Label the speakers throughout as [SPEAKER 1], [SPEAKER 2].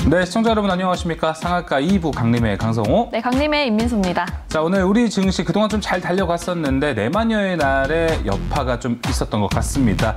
[SPEAKER 1] 네, 시청자 여러분 안녕하십니까. 상한가 2부 강림의 강성호.
[SPEAKER 2] 네, 강림의 임민수입니다.
[SPEAKER 1] 자, 오늘 우리 증시 그동안 좀 잘 달려갔었는데 내만여의 날에 여파가 좀 있었던 것 같습니다.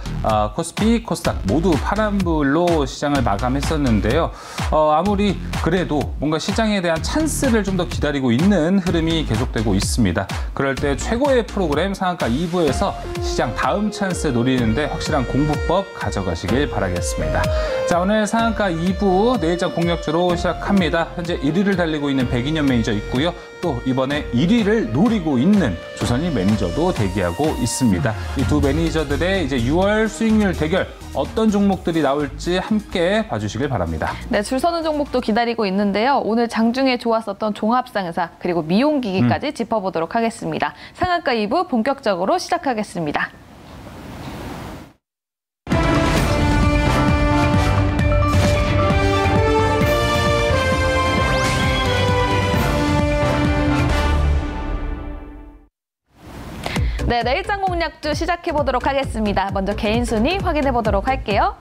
[SPEAKER 1] 코스피, 코스닥 모두 파란불로 시장을 마감했었는데요. 아무리 그래도 뭔가 시장에 대한 찬스를 좀 더 기다리고 있는 흐름이 계속되고 있습니다. 그럴 때 최고의 프로그램 상한가 2부에서 시장 다음 찬스 노리는데 확실한 공부법 가져가시길 바라겠습니다. 자, 오늘 상한가 2부 내일장 공략주로 시작합니다. 현재 1위를 달리고 있는 백인현 매니저 있고요. 또 이번에 1위를 노리고 있는 조선일 매니저도 대기하고 있습니다. 이 두 매니저들의 이제 6월 수익률 대결 어떤 종목들이 나올지 함께 봐주시길 바랍니다.
[SPEAKER 2] 네, 줄 서는 종목도 기다리고 있는데요. 오늘 장중에 좋았었던 종합상사 그리고 미용기기까지 짚어보도록 하겠습니다. 상한가 2부 본격적으로 시작하겠습니다. 네, 내일장 공략주 시작해보도록 하겠습니다. 먼저 개인 순위 확인해보도록 할게요.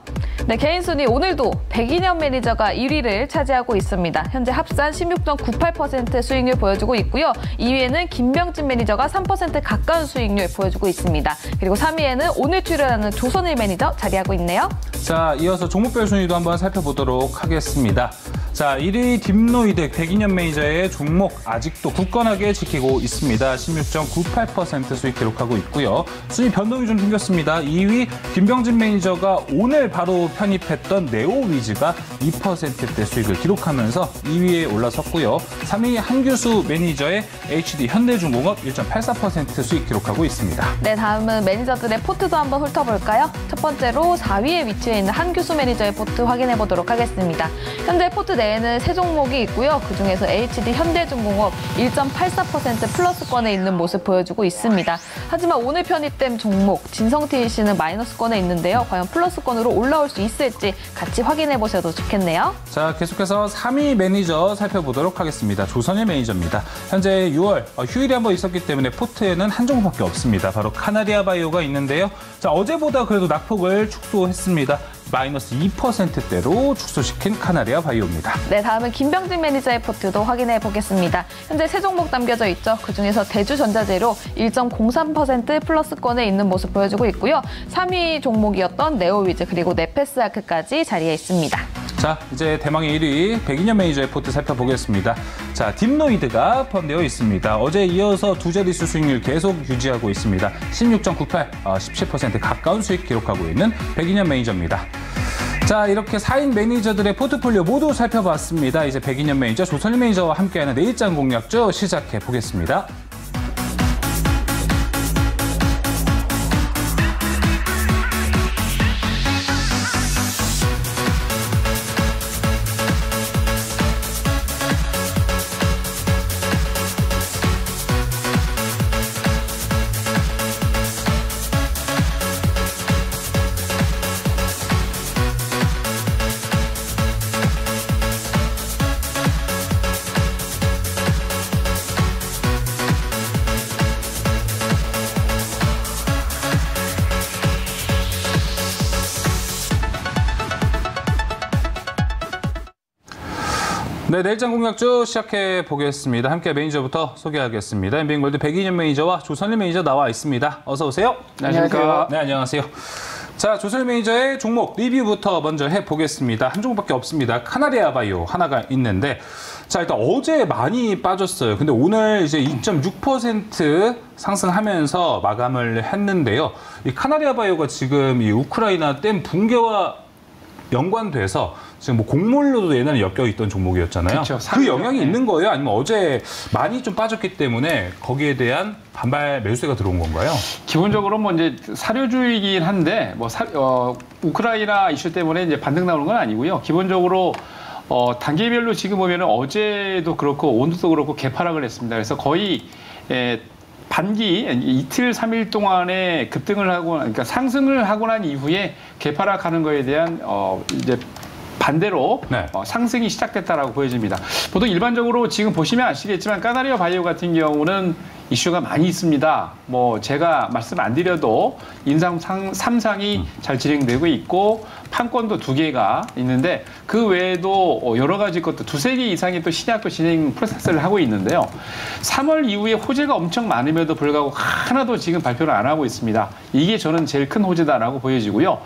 [SPEAKER 2] 네, 개인 순위 오늘도 백인현 매니저가 1위를 차지하고 있습니다. 현재 합산 16.98% 수익률 보여주고 있고요. 2위에는 김병진 매니저가 3% 가까운 수익률 보여주고 있습니다. 그리고 3위에는 오늘 출연하는 조선일 매니저 자리하고 있네요.
[SPEAKER 1] 자, 이어서 종목별 순위도 한번 살펴보도록 하겠습니다. 자, 1위 딥노이드 백인현 매니저의 종목 아직도 굳건하게 지키고 있습니다. 16.98% 수익 기록하고 있고요. 순위 변동이 좀 생겼습니다. 2위 김병진 매니저가 오늘 바로 편입했던 네오위즈가 2%대 수익을 기록하면서 2위에 올라섰고요. 3위 한규수 매니저의 HD 현대중공업 1.84% 수익 기록하고 있습니다.
[SPEAKER 2] 네, 다음은 매니저들의 포트도 한번 훑어볼까요? 첫 번째로 4위에 위치해 있는 한규수 매니저의 포트 확인해 보도록 하겠습니다. 현재 포트 내에는 세 종목이 있고요. 그중에서 HD 현대중공업 1.84% 플러스권에 있는 모습 보여주고 있습니다. 하지만 오늘 편입된 종목 진성TC는 마이너스권에 있는데요. 과연 플러스권으로 올라올 수 있을지 같이 확인해 보셔도 좋겠네요.
[SPEAKER 1] 자, 계속해서 3위 매니저 살펴보도록 하겠습니다. 조선일 매니저입니다. 현재 6월 휴일이 한번 있었기 때문에 포트에는 한 종목밖에 없습니다. 바로 카나리아 바이오가 있는데요. 자, 어제보다 그래도 낙폭을 축소했습니다. 마이너스 2%대로 축소시킨 카나리아 바이오입니다.
[SPEAKER 2] 네, 다음은 김병진 매니저의 포트도 확인해 보겠습니다. 현재 세 종목 담겨져 있죠. 그중에서 대주전자재료 1.03% 플러스권에 있는 모습 보여주고 있고요. 3위 종목이었던 네오위즈 그리고 네페스아크까지 자리에 있습니다.
[SPEAKER 1] 자, 이제 대망의 1위 백인현 매니저의 포트 살펴보겠습니다. 자, 딥노이드가 포함되어 있습니다. 어제 이어서 두 자릿수 수익률 계속 유지하고 있습니다. 16.98, 17% 가까운 수익 기록하고 있는 백인현 매니저입니다. 자, 이렇게 4인 매니저들의 포트폴리오 모두 살펴봤습니다. 이제 백인현 매니저, 조선일 매니저와 함께하는 내일장 공략주 시작해 보겠습니다. 네, 내일장 공략주 시작해 보겠습니다. 함께 매니저부터 소개하겠습니다. 엠비행골드 백인현 매니저와 조선일 매니저 나와 있습니다. 어서 오세요.
[SPEAKER 3] 안녕하세요.
[SPEAKER 1] 네, 안녕하세요. 자, 조선일 매니저의 종목 리뷰부터 먼저 해보겠습니다. 한 종목밖에 없습니다. 카나리아 바이오 하나가 있는데, 자, 일단 어제 많이 빠졌어요. 근데 오늘 이제 2.6% 상승하면서 마감을 했는데요. 이 카나리아 바이오가 지금 이 우크라이나 댐 붕괴와 연관돼서 지금 뭐 곡물로도 예전에 엮여 있던 종목이었잖아요.
[SPEAKER 3] 그렇죠.
[SPEAKER 1] 그 영향이 있는 거예요? 아니면 어제 많이 좀 빠졌기 때문에 거기에 대한 반발 매수세가 들어온 건가요?
[SPEAKER 3] 기본적으로 뭐 이제 사료주이긴 한데 뭐 우크라이나 이슈 때문에 이제 반등 나오는 건 아니고요. 기본적으로 단계별로 지금 보면은 어제도 그렇고 오늘도 그렇고 개파락을 했습니다. 그래서 거의 반기 이틀, 3일 동안에 급등을 하고, 그러니까 상승을 하고 난 이후에 개파락하는 거에 대한 이제 반대로
[SPEAKER 1] 네.
[SPEAKER 3] 상승이 시작됐다라고 보여집니다. 보통 일반적으로 지금 보시면 아시겠지만 까나리아 바이오 같은 경우는 이슈가 많이 있습니다. 뭐 제가 말씀 안 드려도 인상 3상이 잘 진행되고 있고 판권도 2개가 있는데 그 외에도 여러 가지 것도 2-3개 이상의 또 신약도 진행 프로세스를 하고 있는데요. 3월 이후에 호재가 엄청 많음에도 불구하고 하나도 지금 발표를 안 하고 있습니다. 이게 저는 제일 큰 호재다라고 보여지고요.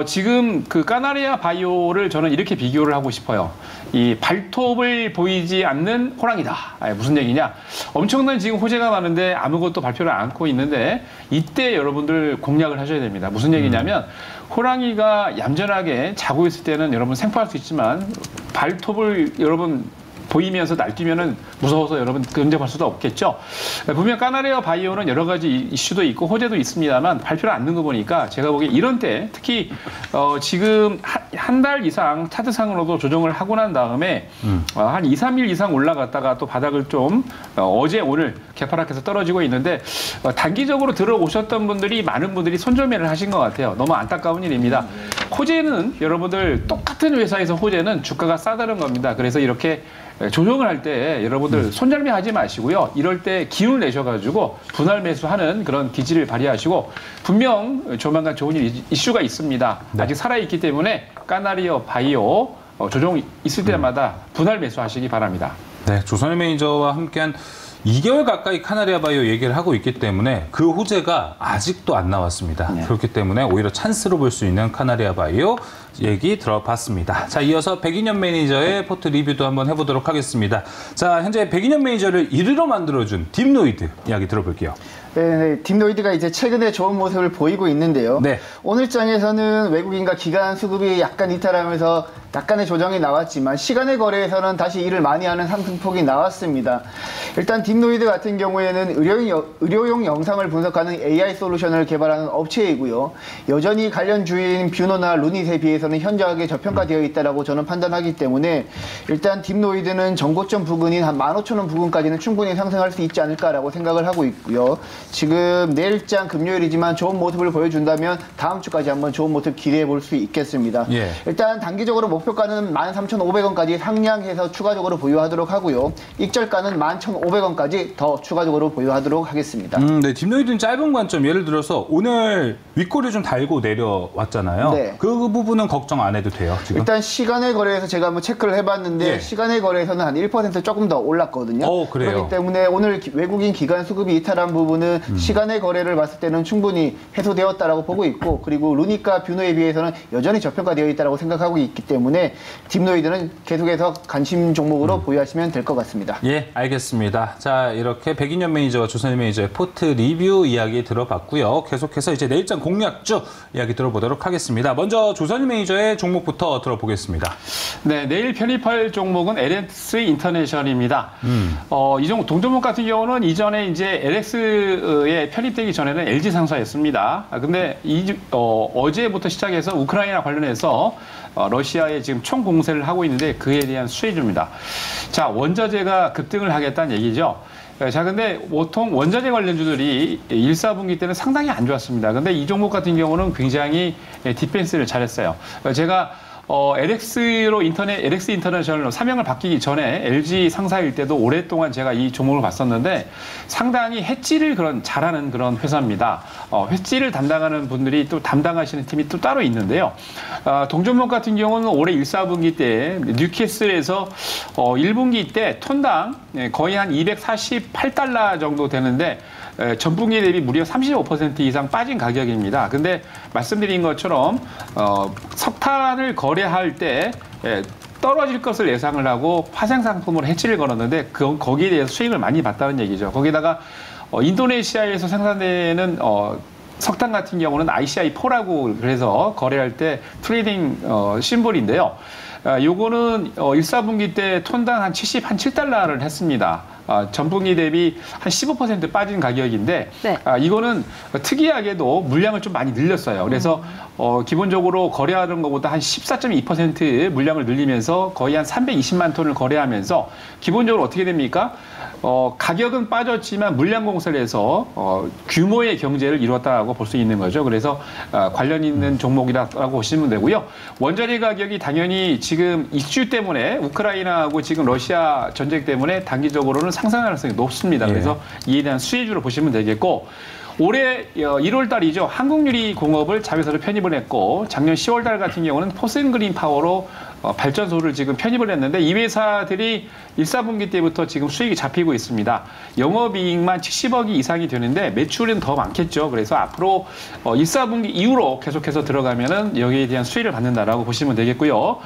[SPEAKER 3] 지금 그 까나리아 바이오를 저는 이렇게 비교를 하고 싶어요. 이 발톱을 보이지 않는 호랑이다. 무슨 얘기냐? 엄청난 지금 호재가 많은데 아무것도 발표를 않고 있는데 이때 여러분들 공략을 하셔야 됩니다. 무슨 얘기냐면 호랑이가 얌전하게 자고 있을 때는 여러분 생포할 수 있지만 발톱을 여러분 보이면서 날뛰면은 무서워서 여러분 근접할 수도 없겠죠. 분명 까나리아 바이오는 여러 가지 이슈도 있고 호재도 있습니다만 발표를 안 넣는 거 보니까 제가 보기에 이런 때 특히 지금 한 달 이상 차트상으로도 조정을 하고 난 다음에 한 2-3일 이상 올라갔다가 또 바닥을 좀 어제 오늘 개파락해서 떨어지고 있는데 단기적으로 들어오셨던 분들이 많은 분들이 손절매를 하신 것 같아요. 너무 안타까운 일입니다. 호재는 여러분들 똑같은 회사에서 호재는 주가가 싸다는 겁니다. 그래서 이렇게 조정을 할 때 여러분들 손절매 하지 마시고요. 이럴 때 기운을 내셔가지고 분할 매수하는 그런 기질을 발휘하시고 분명 조만간 좋은 이슈가 있습니다.
[SPEAKER 1] 네.
[SPEAKER 3] 아직 살아있기 때문에 까나리아 바이오 조정 있을 때마다 분할 매수하시기 바랍니다.
[SPEAKER 1] 네, 조선의 매니저와 함께한 2개월 가까이 카나리아 바이오 얘기를 하고 있기 때문에 그 호재가 아직도 안 나왔습니다.
[SPEAKER 3] 네.
[SPEAKER 1] 그렇기 때문에 오히려 찬스로 볼 수 있는 카나리아 바이오 얘기 들어봤습니다. 자, 이어서 백인현 매니저의 포트 리뷰도 한번 해보도록 하겠습니다. 자, 현재 백인현 매니저를 이르러 만들어준 딥노이드 이야기 들어볼게요.
[SPEAKER 4] 네, 딥노이드가 이제 최근에 좋은 모습을 보이고 있는데요.
[SPEAKER 1] 네.
[SPEAKER 4] 오늘 장에서는 외국인과 기관 수급이 약간 이탈하면서 약간의 조정이 나왔지만 시간의 거래에서는 다시 일을 많이 하는 상승폭이 나왔습니다. 일단 딥노이드 같은 경우에는 의료용 영상을 분석하는 AI 솔루션을 개발하는 업체이고요. 여전히 관련 주인 뷰노나 루닛에 비해서는 현저하게 저평가되어 있다고 저는 판단하기 때문에 일단 딥노이드는 전고점 부근인 한 15,000원 부근까지는 충분히 상승할 수 있지 않을까라고 생각을 하고 있고요. 지금 내일장 금요일이지만 좋은 모습을 보여준다면 다음 주까지 한번 좋은 모습 기대해 볼 수 있겠습니다.
[SPEAKER 1] 예.
[SPEAKER 4] 일단 단기적으로 목표가는 13,500원까지 상향해서 추가적으로 보유하도록 하고요. 익절가는 11,500원까지 더 추가적으로 보유하도록 하겠습니다.
[SPEAKER 1] 네, 딥노이드는 짧은 관점, 예를 들어서 오늘 윗꼬리 좀 달고 내려왔잖아요.
[SPEAKER 4] 네.
[SPEAKER 1] 그 부분은 걱정 안 해도 돼요, 지금?
[SPEAKER 4] 일단 시간의 거래에서 제가 한번 체크를 해봤는데
[SPEAKER 1] 예.
[SPEAKER 4] 시간의 거래에서는 한 1% 조금 더 올랐거든요.
[SPEAKER 1] 그래요?
[SPEAKER 4] 그렇기 때문에 오늘 외국인 기관 수급이 이탈한 부분은 시간의 거래를 봤을 때는 충분히 해소되었다라고 보고 있고 그리고 루닛과 뷰노에 비해서는 여전히 저평가되어 있다고 생각하고 있기 때문에 딥노이드는 계속해서 관심 종목으로 보유하시면 될 것 같습니다.
[SPEAKER 1] 예, 알겠습니다. 자, 이렇게 백인현 매니저와 조선일 매니저의 포트 리뷰 이야기 들어봤고요. 계속해서 이제 내일장 공략주 이야기 들어보도록 하겠습니다. 먼저 조선일 매니저의 종목부터 들어보겠습니다.
[SPEAKER 3] 네, 내일 편입할 종목은 LX 인터내셔널입니다. 이 종목 동종목 같은 경우는 이전에 이제 LX에 편입되기 전에는 LG 상사였습니다. 근데 어제부터 시작해서 우크라이나 관련해서 러시아에 지금 총공세를 하고 있는데 그에 대한 수혜주입니다. 자, 원자재가 급등을 하겠다는 얘기죠. 자, 근데 보통 원자재 관련주들이 1, 4분기 때는 상당히 안 좋았습니다. 근데 이 종목 같은 경우는 굉장히 디펜스를 잘했어요. 제가 LX로 LX 인터내셔널로 사명을 바뀌기 전에 LG 상사일 때도 오랫동안 제가 이 종목을 봤었는데 상당히 해지를 잘하는 그런 회사입니다. 해지를 담당하는 분들이 또 담당하시는 팀이 또 따로 있는데요. 동종목 같은 경우는 올해 1, 4분기 때 뉴캐슬에서 1분기 때 톤당 거의 한 248달러 정도 되는데 전분기 대비 무려 35% 이상 빠진 가격입니다. 근데 말씀드린 것처럼 석탄을 거래할 때 떨어질 것을 예상을 하고 파생 상품으로 해지를 걸었는데 거기에 대해서 수익을 많이 봤다는 얘기죠. 거기다가 인도네시아에서 생산되는 석탄 같은 경우는 ICI4라고 그래서 거래할 때 트레이딩 심볼인데요. 요거는 1, 4분기 때 톤당 한 7달러를 했습니다. 전분기 대비 한 15% 빠진 가격인데
[SPEAKER 2] 네.
[SPEAKER 3] 이거는 특이하게도 물량을 좀 많이 늘렸어요. 그래서 기본적으로 거래하는 것보다 한 14.2% 물량을 늘리면서 거의 한 320만 톤을 거래하면서 기본적으로 어떻게 됩니까? 가격은 빠졌지만 물량 공세를 해서 규모의 경제를 이뤘다고 볼 수 있는 거죠. 그래서 관련 있는 종목이라고 보시면 되고요. 원자재 가격이 당연히 지금 이슈 때문에 우크라이나하고 지금 러시아 전쟁 때문에 단기적으로는 상승 가능성이 높습니다. 그래서 이에 대한 수혜주로 보시면 되겠고 올해 1월 달이죠. 한국유리공업을 자회사로 편입을 했고 작년 10월 달 같은 경우는 포스앤그린 파워로 발전소를 지금 편입을 했는데 이 회사들이 1, 4분기 때부터 지금 수익이 잡히고 있습니다. 영업이익만 70억이 이상이 되는데 매출은 더 많겠죠. 그래서 앞으로 1, 4분기 이후로 계속해서 들어가면은 여기에 대한 수혜를 받는다라고 보시면 되겠고요.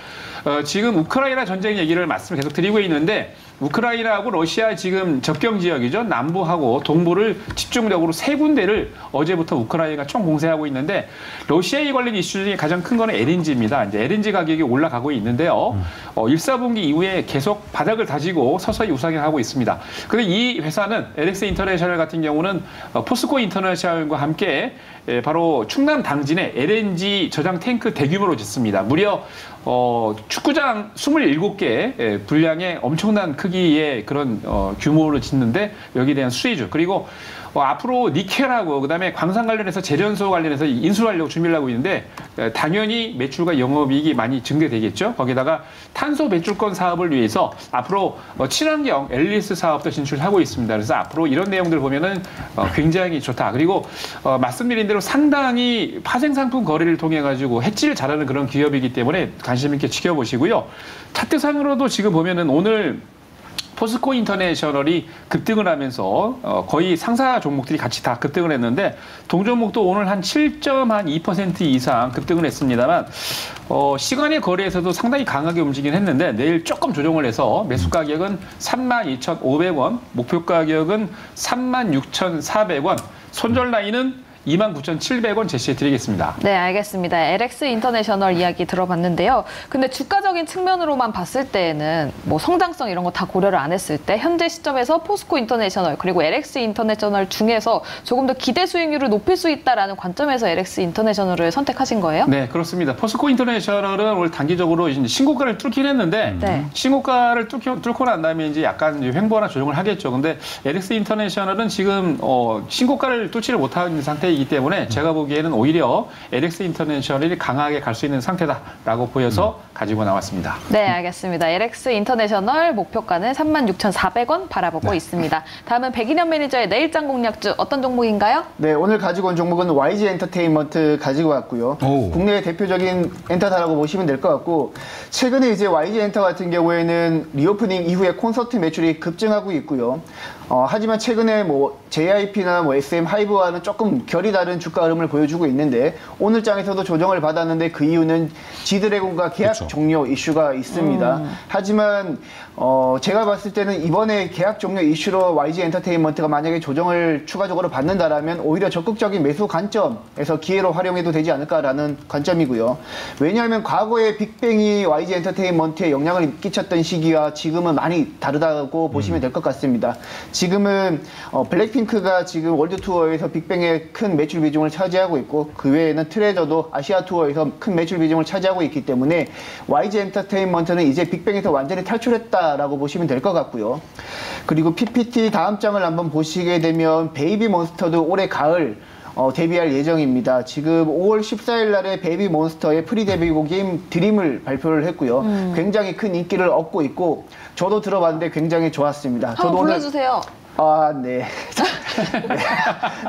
[SPEAKER 3] 지금 우크라이나 전쟁 얘기를 말씀을 계속 드리고 있는데 우크라이나하고 러시아 지금 접경 지역이죠. 남부하고 동부를 집중적으로 세 군데를 어제부터 우크라이나가 총 공세하고 있는데 러시아에 관련 이슈 중에 가장 큰 거는 LNG입니다. 이제 LNG 가격이 올라가고 있는데요. 1, 4분기 이후에 계속 바닥을 다지고 서서히 우상향하고 있습니다. 근데 이 회사는 LX 인터내셔널 같은 경우는 포스코 인터내셔널과 함께 바로 충남 당진에 LNG 저장 탱크 대규모로 짓습니다. 무려 축구장 27개 분량의 엄청난 크기의 그런 규모로 짓는데 여기에 대한 수혜주 그리고 앞으로 니켈하고 그다음에 광산 관련해서 재련소 관련해서 인수하려고 준비를 하고 있는데 당연히 매출과 영업이익이 많이 증대되겠죠. 거기다가 탄소 배출권 사업을 위해서 앞으로 친환경 LES 사업도 진출하고 있습니다. 그래서 앞으로 이런 내용들 보면은 굉장히 좋다. 그리고 말씀드린 대로 상당히 파생 상품 거래를 통해 가지고 해지를 잘하는 그런 기업이기 때문에 관심 있게 지켜보시고요. 차트상으로도 지금 보면은 오늘 포스코 인터내셔널이 급등을 하면서 거의 상사 종목들이 같이 다 급등을 했는데 동종목도 오늘 한 7.2% 이상 급등을 했습니다만 시간의 거래에서도 상당히 강하게 움직이긴 했는데 내일 조금 조정을 해서 매수 가격은 32,500원, 목표 가격은 36,400원, 손절 라인은 29,700원 제시해 드리겠습니다.
[SPEAKER 2] 네, 알겠습니다. LX 인터내셔널 이야기 들어봤는데요. 근데 주가적인 측면으로만 봤을 때에는 뭐 성장성 이런 거 다 고려를 안 했을 때 현재 시점에서 포스코 인터내셔널 그리고 LX 인터내셔널 중에서 조금 더 기대 수익률을 높일 수 있다라는 관점에서 LX 인터내셔널을 선택하신 거예요?
[SPEAKER 3] 네, 그렇습니다. 포스코 인터내셔널은 오늘 단기적으로 이제 신고가를 뚫긴 했는데
[SPEAKER 2] 네.
[SPEAKER 3] 신고가를 뚫고 난 다음에 이제 약간 횡보나 조정을 하겠죠. 근데 LX 인터내셔널은 지금 신고가를 뚫지를 못하는 상태 이기 때문에 제가 보기에는 오히려 LX 인터내셔널이 강하게 갈 수 있는 상태다라고 보여서 가지고 나왔습니다.
[SPEAKER 2] 네, 알겠습니다. LX 인터내셔널 목표가는 36,400원 바라보고 있습니다. 다음은 백인현 매니저의 내일장 공략주 어떤 종목인가요?
[SPEAKER 4] 네, 오늘 가지고 온 종목은 YG 엔터테인먼트 가지고 왔고요. 국내의 대표적인 엔터사라고 보시면 될 것 같고 최근에 이제 YG 엔터 같은 경우에는 리오프닝 이후에 콘서트 매출이 급증하고 있고요. 하지만 최근에 뭐 JYP나 뭐 SM 하이브와는 조금 결이 다른 주가 흐름을 보여주고 있는데 오늘 장에서도 조정을 받았는데 그 이유는 지드래곤과 계약 종료 이슈가 있습니다. 하지만 제가 봤을 때는 이번에 계약 종료 이슈로 YG 엔터테인먼트가 만약에 조정을 추가적으로 받는다라면 오히려 적극적인 매수 관점에서 기회로 활용해도 되지 않을까라는 관점이고요. 왜냐하면 과거에 빅뱅이 YG 엔터테인먼트에 영향을 끼쳤던 시기와 지금은 많이 다르다고 보시면 될 것 같습니다. 지금은 블랙핑크가 지금 월드 투어에서 빅뱅의 큰 매출 비중을 차지하고 있고 그 외에는 트레저도 아시아 투어에서 큰 매출 비중을 차지하고 있기 때문에 YG 엔터테인먼트는 이제 빅뱅에서 완전히 탈출했다라고 보시면 될 것 같고요. 그리고 PPT 다음 장을 한번 보시게 되면 베이비 몬스터도 올해 가을 데뷔할 예정입니다. 지금 5월 14일 날에 베이비 몬스터의 프리 데뷔곡 게임 드림을 발표를 했고요. 굉장히 큰 인기를 얻고 있고 저도 들어봤는데 굉장히 좋았습니다.
[SPEAKER 2] 한번 불러주세요.
[SPEAKER 4] 네.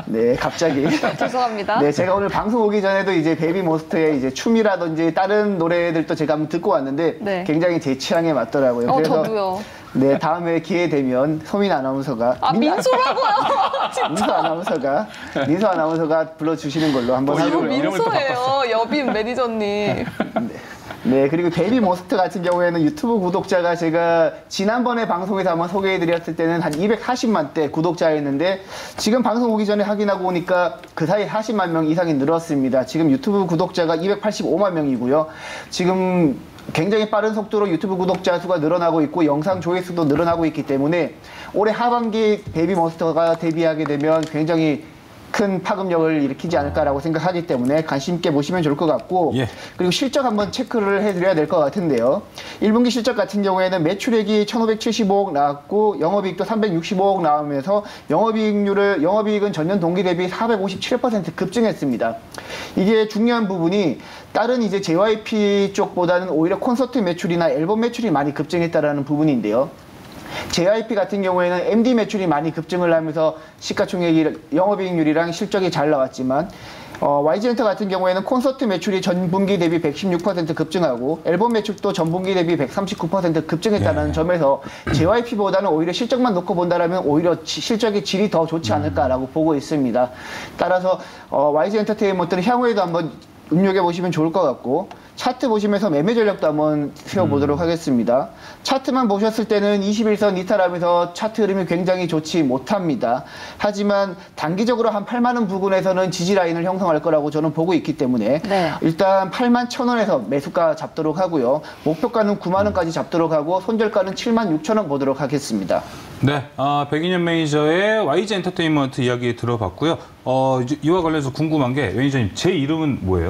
[SPEAKER 4] 네, 갑자기.
[SPEAKER 2] 죄송합니다.
[SPEAKER 4] 네, 제가 오늘 방송 오기 전에도 이제 베이비 몬스터의 이제 춤이라든지 다른 노래들도 제가 한번 듣고 왔는데
[SPEAKER 2] 네.
[SPEAKER 4] 굉장히 제 취향에 맞더라고요. 그래서
[SPEAKER 2] 저도요.
[SPEAKER 4] 네, 다음에 기회 되면 소민 아나운서가
[SPEAKER 2] 민소라고요.
[SPEAKER 4] 민서 아나운서가 불러주시는 걸로 한번 하고요.
[SPEAKER 2] 민소예요. 여빈 매니저님.
[SPEAKER 4] 네, 그리고 베이비 몬스터 같은 경우에는 유튜브 구독자가 제가 지난번에 방송에서 한번 소개해드렸을 때는 한 240만 대 구독자였는데 지금 방송 오기 전에 확인하고 오니까 그 사이 40만 명 이상이 늘었습니다. 지금 유튜브 구독자가 285만 명이고요. 지금 굉장히 빠른 속도로 유튜브 구독자 수가 늘어나고 있고 영상 조회수도 늘어나고 있기 때문에 올해 하반기 베이비 몬스터가 데뷔하게 되면 굉장히 큰 파급력을 일으키지 않을까라고 생각하기 때문에 관심 있게 보시면 좋을 것 같고
[SPEAKER 1] 예.
[SPEAKER 4] 그리고 실적 한번 체크를 해드려야 될 것 같은데요. 1분기 실적 같은 경우에는 매출액이 1,575억 나왔고 영업이익도 365억 나오면서 영업이익은 전년 동기 대비 457% 급증했습니다. 이게 중요한 부분이 다른 이제 JYP 쪽보다는 오히려 콘서트 매출이나 앨범 매출이 많이 급증했다라는 부분인데요. JYP 같은 경우에는 MD 매출이 많이 급증을 하면서 시가총액이 영업이익률이랑 실적이 잘 나왔지만 YG엔터 같은 경우에는 콘서트 매출이 전분기 대비 116% 급증하고 앨범 매출도 전분기 대비 139% 급증했다는 점에서 JYP보다는 오히려 실적만 놓고 본다면 오히려 실적의 질이 더 좋지 않을까라고 보고 있습니다. 따라서 YG엔터테인먼트는 향후에도 한번 눈여겨보시면 좋을 것 같고 차트 보시면서 매매 전략도 한번 세워보도록 하겠습니다. 차트만 보셨을 때는 21선 이탈하면서 차트 흐름이 굉장히 좋지 못합니다. 하지만 단기적으로 한 8만 원 부근에서는 지지 라인을 형성할 거라고 저는 보고 있기 때문에 일단 8만 1,000원에서 매수가 잡도록 하고요. 목표가는 9만 원까지 잡도록 하고 손절가는 7만 6천 원 보도록 하겠습니다.
[SPEAKER 1] 네, 백인현 매니저의 YG 엔터테인먼트 이야기 들어봤고요. 이와 관련해서 궁금한 게 매니저님 제 이름은 뭐예요?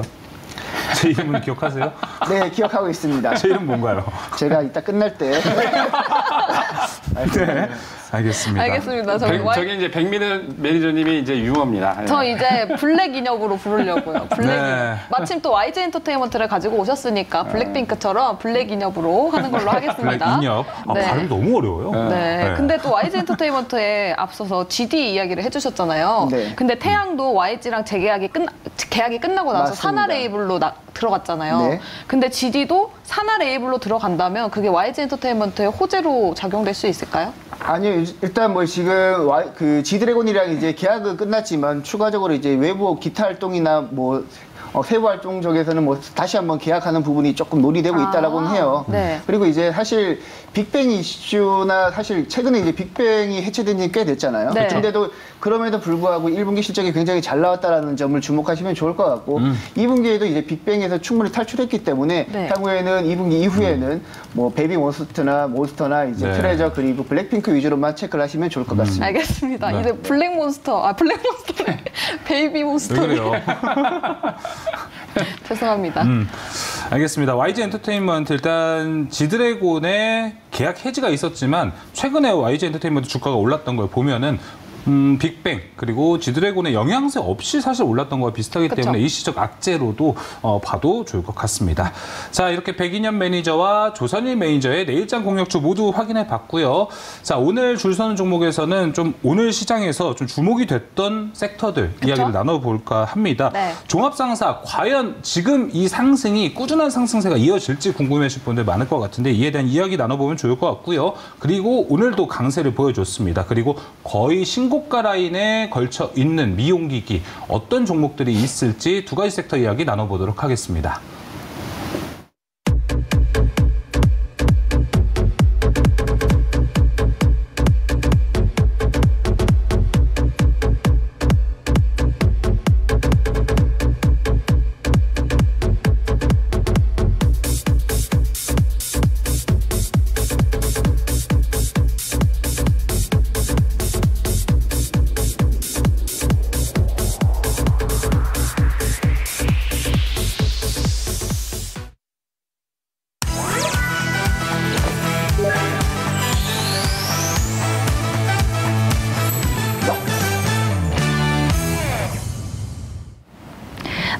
[SPEAKER 1] 제 이름은 기억하세요?
[SPEAKER 4] 네, 기억하고 있습니다.
[SPEAKER 1] 제 이름 뭔가요?
[SPEAKER 4] 제가 이따 끝날 때.
[SPEAKER 1] 네, 알겠습니다.
[SPEAKER 2] 알겠습니다.
[SPEAKER 3] 저기 이제 백민은 매니저님이 이제 유머입니다.
[SPEAKER 2] 저 이제 블랙 인혁으로 부르려고요. 블랙
[SPEAKER 1] 네.
[SPEAKER 2] 인혁. 마침 또 YG 엔터테인먼트를 가지고 오셨으니까 블랙핑크처럼 블랙 인혁으로 하는 걸로 하겠습니다.
[SPEAKER 1] 블랙 인혁.
[SPEAKER 2] 네.
[SPEAKER 1] 발음이 너무 어려워요.
[SPEAKER 2] 네. 근데 또 YG 엔터테인먼트에 앞서서 GD 이야기를 해주셨잖아요.
[SPEAKER 4] 네.
[SPEAKER 2] 근데 태양도 YG랑 재계약이 끝나고 나서
[SPEAKER 4] 맞습니다.
[SPEAKER 2] 산하 레이블로 들어갔잖아요.
[SPEAKER 4] 네.
[SPEAKER 2] 근데 GD도 산하 레이블로 들어간다면 그게 YG 엔터테인먼트의 호재로 작용될 수 있을까요?
[SPEAKER 4] 아니요, 일단 뭐 지금 지드래곤이랑 이제 계약은 끝났지만 추가적으로 이제 외부 기타 활동이나 뭐 세부 활동 쪽에서는 뭐 다시 한번 계약하는 부분이 조금 논의되고 있다라고는 해요.
[SPEAKER 2] 네.
[SPEAKER 4] 그리고 이제 사실 빅뱅 이슈나 사실 최근에 이제 빅뱅이 해체된 지 꽤 됐잖아요.
[SPEAKER 2] 네.
[SPEAKER 4] 근데도 그럼에도 불구하고 1분기 실적이 굉장히 잘 나왔다라는 점을 주목하시면 좋을 것 같고 2분기에도 이제 빅뱅에서 충분히 탈출했기 때문에 향후에는 2분기 이후에는 뭐 베이비 몬스터나 이제 트레저 그리고 블랙핑크 위주로만 체크를 하시면 좋을 것 같습니다.
[SPEAKER 2] 알겠습니다. 이제 블랙몬스터, 베이비 몬스터.
[SPEAKER 1] 왜 그래요?
[SPEAKER 2] 죄송합니다.
[SPEAKER 1] 알겠습니다. YG 엔터테인먼트 일단 지드래곤의 계약 해지가 있었지만 최근에 YG 엔터테인먼트 주가가 올랐던 걸 보면은 빅뱅 그리고 지드래곤의 영향세 없이 사실 올랐던 거와 비슷하기 때문에 일시적 악재로도 봐도 좋을 것 같습니다. 자, 이렇게 백인현 매니저와 조선일 매니저의 내일장 공략주 모두 확인해 봤고요. 자, 오늘 줄 서는 종목에서는 좀 오늘 시장에서 좀 주목이 됐던 섹터들 이야기를 나눠볼까 합니다.
[SPEAKER 2] 네.
[SPEAKER 1] 종합상사 과연 지금 이 상승이 꾸준한 상승세가 이어질지 궁금해하실 분들 많을 것 같은데 이에 대한 이야기 나눠보면 좋을 것 같고요. 그리고 오늘도 강세를 보여줬습니다. 그리고 거의 신고가 라인에 걸쳐 있는 미용기기 어떤 종목들이 있을지 두 가지 섹터 이야기 나눠보도록 하겠습니다.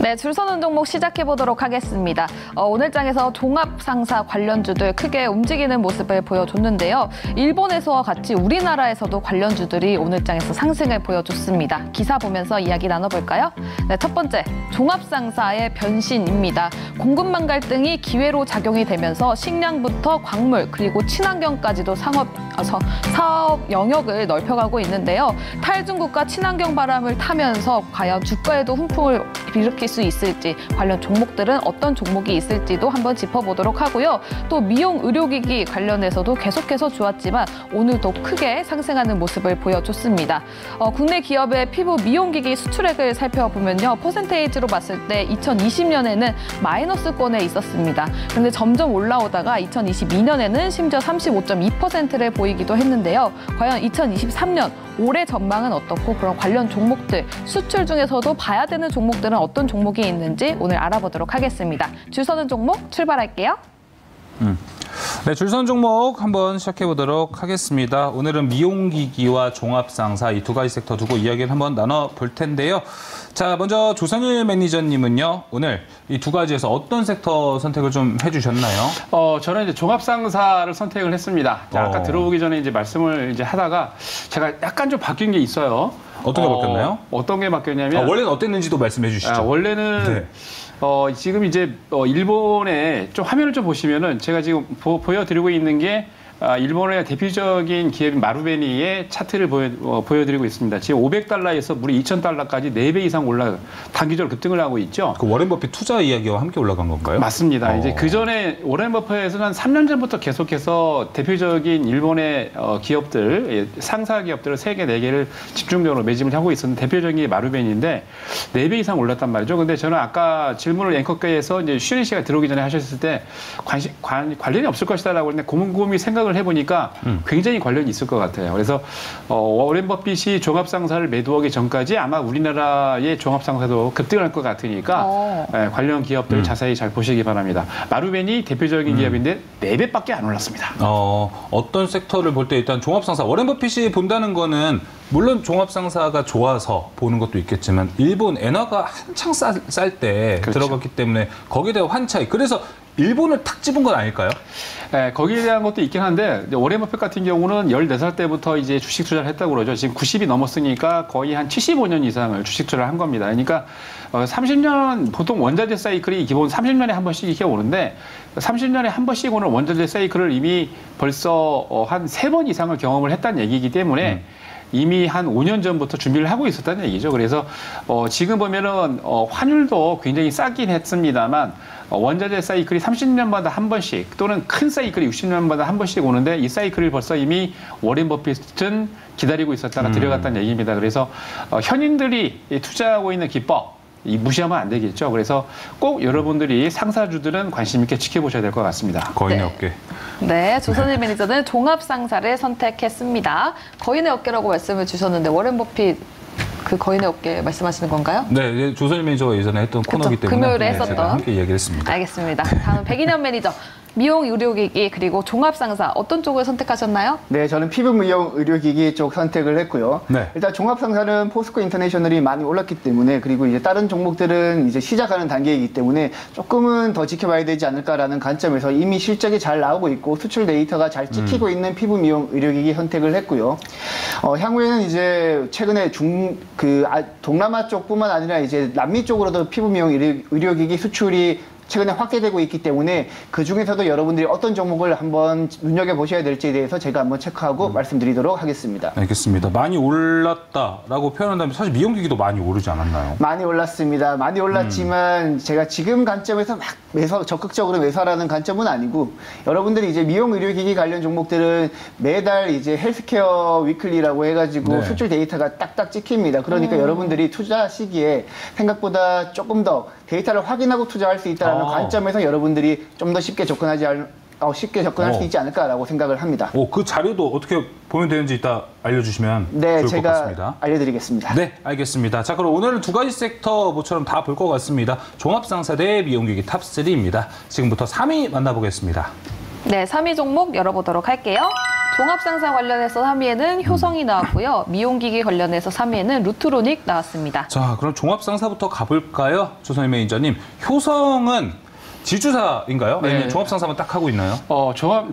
[SPEAKER 2] 네, 줄 서는 종목 시작해 보도록 하겠습니다. 오늘 장에서 종합상사 관련주들 크게 움직이는 모습을 보여줬는데요. 일본에서와 같이 우리나라에서도 관련주들이 오늘 장에서 상승을 보여줬습니다. 기사 보면서 이야기 나눠볼까요? 네, 첫 번째, 종합상사의 변신입니다. 공급망 갈등이 기회로 작용이 되면서 식량부터 광물 그리고 친환경까지도 사업 영역을 넓혀가고 있는데요. 탈중국가 친환경 바람을 타면서 과연 주가에도 훈풍을 일으킬 수 있을지 관련 종목들은 어떤 종목이 있을지도 한번 짚어보도록 하고요. 또 미용 의료기기 관련해서도 계속해서 좋았지만 오늘도 크게 상승하는 모습을 보여줬습니다. 국내 기업의 피부 미용기기 수출액을 살펴보면요. 퍼센테이지로 봤을 때 2020년에는 마이너스권에 있었습니다. 그런데 점점 올라오다가 2022년에는 심지어 35.2%를 보이기도 했는데요. 과연 2023년 올해 전망은 어떻고 그런 관련 종목들, 수출 중에서도 봐야 되는 종목들은 어떤 종목이 있는지 오늘 알아보도록 하겠습니다. 줄 서는 종목 출발할게요.
[SPEAKER 1] 네, 줄선 종목 한번 시작해 보도록 하겠습니다. 오늘은 미용기기와 종합상사 이 두 가지 섹터 두고 이야기를 한번 나눠볼 텐데요. 자, 먼저 조선일 매니저님은요, 오늘 이 두 가지에서 어떤 섹터 선택을 좀 해주셨나요?
[SPEAKER 3] 저는 이제 종합상사를 선택을 했습니다. 아까 들어오기 전에 이제 말씀을 이제 하다가 제가 약간 좀 바뀐 게 있어요.
[SPEAKER 1] 어떤 게 바뀌었나요?
[SPEAKER 3] 어떤 게 바뀌었냐면
[SPEAKER 1] 원래는 어땠는지도 말씀해 주시죠.
[SPEAKER 3] 원래는
[SPEAKER 1] 네.
[SPEAKER 3] 지금 이제 일본의 좀 화면을 좀 보시면은 제가 지금 보여드리고 있는 게 일본의 대표적인 기업인 마루베니의 차트를 보여드리고 있습니다. 지금 500달러에서 무려 2000달러까지 4배 이상 단기적으로 급등을 하고 있죠.
[SPEAKER 1] 그 워렌 버핏 투자 이야기와 함께 올라간 건가요?
[SPEAKER 3] 맞습니다. 이제 그 전에 워렌 버핏에서는 3년 전부터 계속해서 대표적인 일본의 기업들, 상사 기업들을 3개, 4개를 집중적으로 매집을 하고 있었는 대표적인 게 마루베니인데 4배 이상 올랐단 말이죠. 근데 저는 아까 질문을 앵커께서 이제 슈리 씨가 들어오기 전에 하셨을 때 관련이 없을 것이다라고 했는데 곰곰이 생각을 해보니까 굉장히 관련이 있을 것 같아요. 그래서 워렌 버핏이 종합상사를 매도하기 전까지 아마 우리나라의 종합상사도 급등할 것 같으니까 관련 기업들 자세히 잘 보시기 바랍니다. 마루벤이 대표적인 기업인데 4배밖에 안 올랐습니다.
[SPEAKER 1] 어떤 섹터를 볼 때 일단 종합상사, 워렌 버핏이 본다는 거는 물론 종합상사가 좋아서 보는 것도 있겠지만 일본 엔화가 한창 쌀 때
[SPEAKER 3] 그렇죠.
[SPEAKER 1] 들어갔기 때문에 거기에 대한 환차익, 그래서 일본을 탁 집은 건 아닐까요?
[SPEAKER 3] 네, 거기에 대한 것도 있긴 한데 워렌 버핏 같은 경우는 14살 때부터 이제 주식 투자를 했다고 그러죠. 지금 90이 넘었으니까 거의 한 75년 이상을 주식 투자를 한 겁니다. 그러니까 30년 보통 원자재 사이클이 기본 30년에 한 번씩 이렇게 오는데 30년에 한 번씩 오는 원자재 사이클을 이미 벌써 한 3번 이상을 경험을 했다는 얘기이기 때문에 이미 한 5년 전부터 준비를 하고 있었다는 얘기죠. 그래서 지금 보면은 환율도 굉장히 싸긴 했습니다만 원자재 사이클이 30년마다 한 번씩 또는 큰 사이클이 60년마다 한 번씩 오는데 이 사이클을 벌써 이미 워렌 버핏은 기다리고 있었다가 들어갔다는 얘기입니다. 그래서 현인들이 투자하고 있는 기법 무시하면 안 되겠죠. 그래서 꼭 여러분들이 상사주들은 관심 있게 지켜보셔야 될 것 같습니다.
[SPEAKER 1] 거인의 어깨.
[SPEAKER 2] 네, 조선일 매니저는 종합상사를 선택했습니다. 거인의 어깨라고 말씀을 주셨는데 워렌 버핏 그 거인의 어깨 말씀하시는 건가요?
[SPEAKER 1] 네, 조선일 매니저가 예전에 했던 코너이기 때문에
[SPEAKER 2] 금요일에 했었던.
[SPEAKER 1] 제가 함께 이야기를 했습니다.
[SPEAKER 2] 알겠습니다. 다음 백인현 매니저. 미용, 의료기기, 그리고 종합상사 어떤 쪽을 선택하셨나요?
[SPEAKER 4] 네, 저는 피부 미용 의료기기 쪽 선택을 했고요.
[SPEAKER 1] 네.
[SPEAKER 4] 일단 종합상사는 포스코 인터내셔널이 많이 올랐기 때문에 그리고 이제 다른 종목들은 이제 시작하는 단계이기 때문에 조금은 더 지켜봐야 되지 않을까라는 관점에서 이미 실적이 잘 나오고 있고 수출 데이터가 잘 찍히고 있는 피부 미용 의료기기 선택을 했고요. 향후에는 이제 최근에 동남아 쪽뿐만 아니라 이제 남미 쪽으로도 피부 미용 의료기기 수출이 최근에 확대되고 있기 때문에 그 중에서도 여러분들이 어떤 종목을 한번 눈여겨보셔야 될지에 대해서 제가 한번 체크하고 말씀드리도록 하겠습니다.
[SPEAKER 1] 알겠습니다. 많이 올랐다라고 표현한다면 사실 미용기기도 많이 오르지 않았나요?
[SPEAKER 4] 많이 올랐습니다. 많이 올랐지만 제가 지금 관점에서 막 적극적으로 매수하라는 관점은 아니고 여러분들이 이제 미용 의료기기 관련 종목들은 매달 이제 헬스케어 위클리라고 해가지고 수출 데이터가 딱딱 찍힙니다. 그러니까 여러분들이 투자 시기에 생각보다 조금 더 데이터를 확인하고 투자할 수 있다는 관점에서 여러분들이 좀 더 쉽게 접근할 수 있지 않을까라고 생각을 합니다.
[SPEAKER 1] 그 자료도 어떻게 보면 되는지 이따 알려주시면
[SPEAKER 4] 네,
[SPEAKER 1] 좋을 것 같습니다.
[SPEAKER 4] 제가 알려드리겠습니다.
[SPEAKER 1] 네, 알겠습니다. 자, 그럼 오늘은 두 가지 섹터 모처럼 다 볼 것 같습니다. 종합상사 대 미용기기 탑3입니다. 지금부터 3위 만나보겠습니다.
[SPEAKER 2] 네, 3위 종목 열어보도록 할게요. 종합상사 관련해서 3위에는 효성이 나왔고요. 미용기기 관련해서 3위에는 루트로닉 나왔습니다.
[SPEAKER 1] 자, 그럼 종합상사부터 가볼까요? 조선일 매니저님. 효성은 지주사인가요?
[SPEAKER 3] 네.
[SPEAKER 1] 아니면 종합상사만 딱 하고 있나요?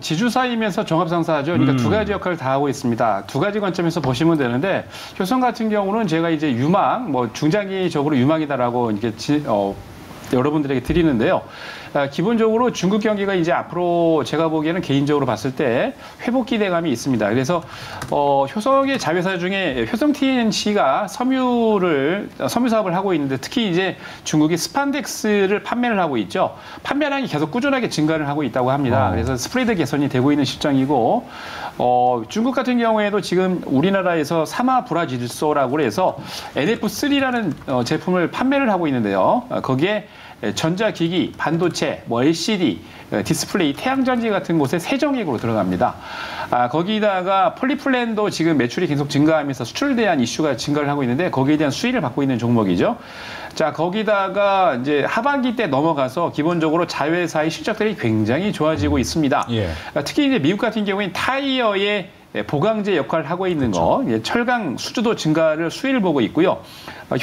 [SPEAKER 3] 지주사이면서 종합상사죠. 그러니까 두 가지 역할을 다 하고 있습니다. 두 가지 관점에서 보시면 되는데 효성 같은 경우는 제가 이제 유망, 중장기적으로 유망이다라고 이렇게 여러분들에게 드리는데요. 기본적으로 중국 경기가 이제 앞으로 제가 보기에는 개인적으로 봤을 때 회복 기대감이 있습니다. 그래서 효성의 자회사 중에 효성 TNC가 섬유 사업을 하고 있는데 특히 이제 중국이 스판덱스를 판매를 하고 있죠. 판매량이 계속 꾸준하게 증가를 하고 있다고 합니다. 그래서 스프레드 개선이 되고 있는 실정이고 중국 같은 경우에도 지금 우리나라에서 사마브라질소라고 해서 NF3라는 제품을 판매를 하고 있는데요. 거기에 전자기기, 반도체, 뭐 LCD, 디스플레이, 태양전지 같은 곳에 세정액으로 들어갑니다. 거기다가 폴리플랜도 지금 매출이 계속 증가하면서 수출에 대한 이슈가 증가를 하고 있는데 거기에 대한 수혜를 받고 있는 종목이죠. 자, 거기다가 이제 하반기 때 넘어가서 기본적으로 자회사의 실적들이 굉장히 좋아지고 있습니다.
[SPEAKER 1] 예.
[SPEAKER 3] 특히 이제 미국 같은 경우에는 타이어의 보강제 역할을 하고 있는 거, 철강 수주도 증가를 수혜를 보고 있고요.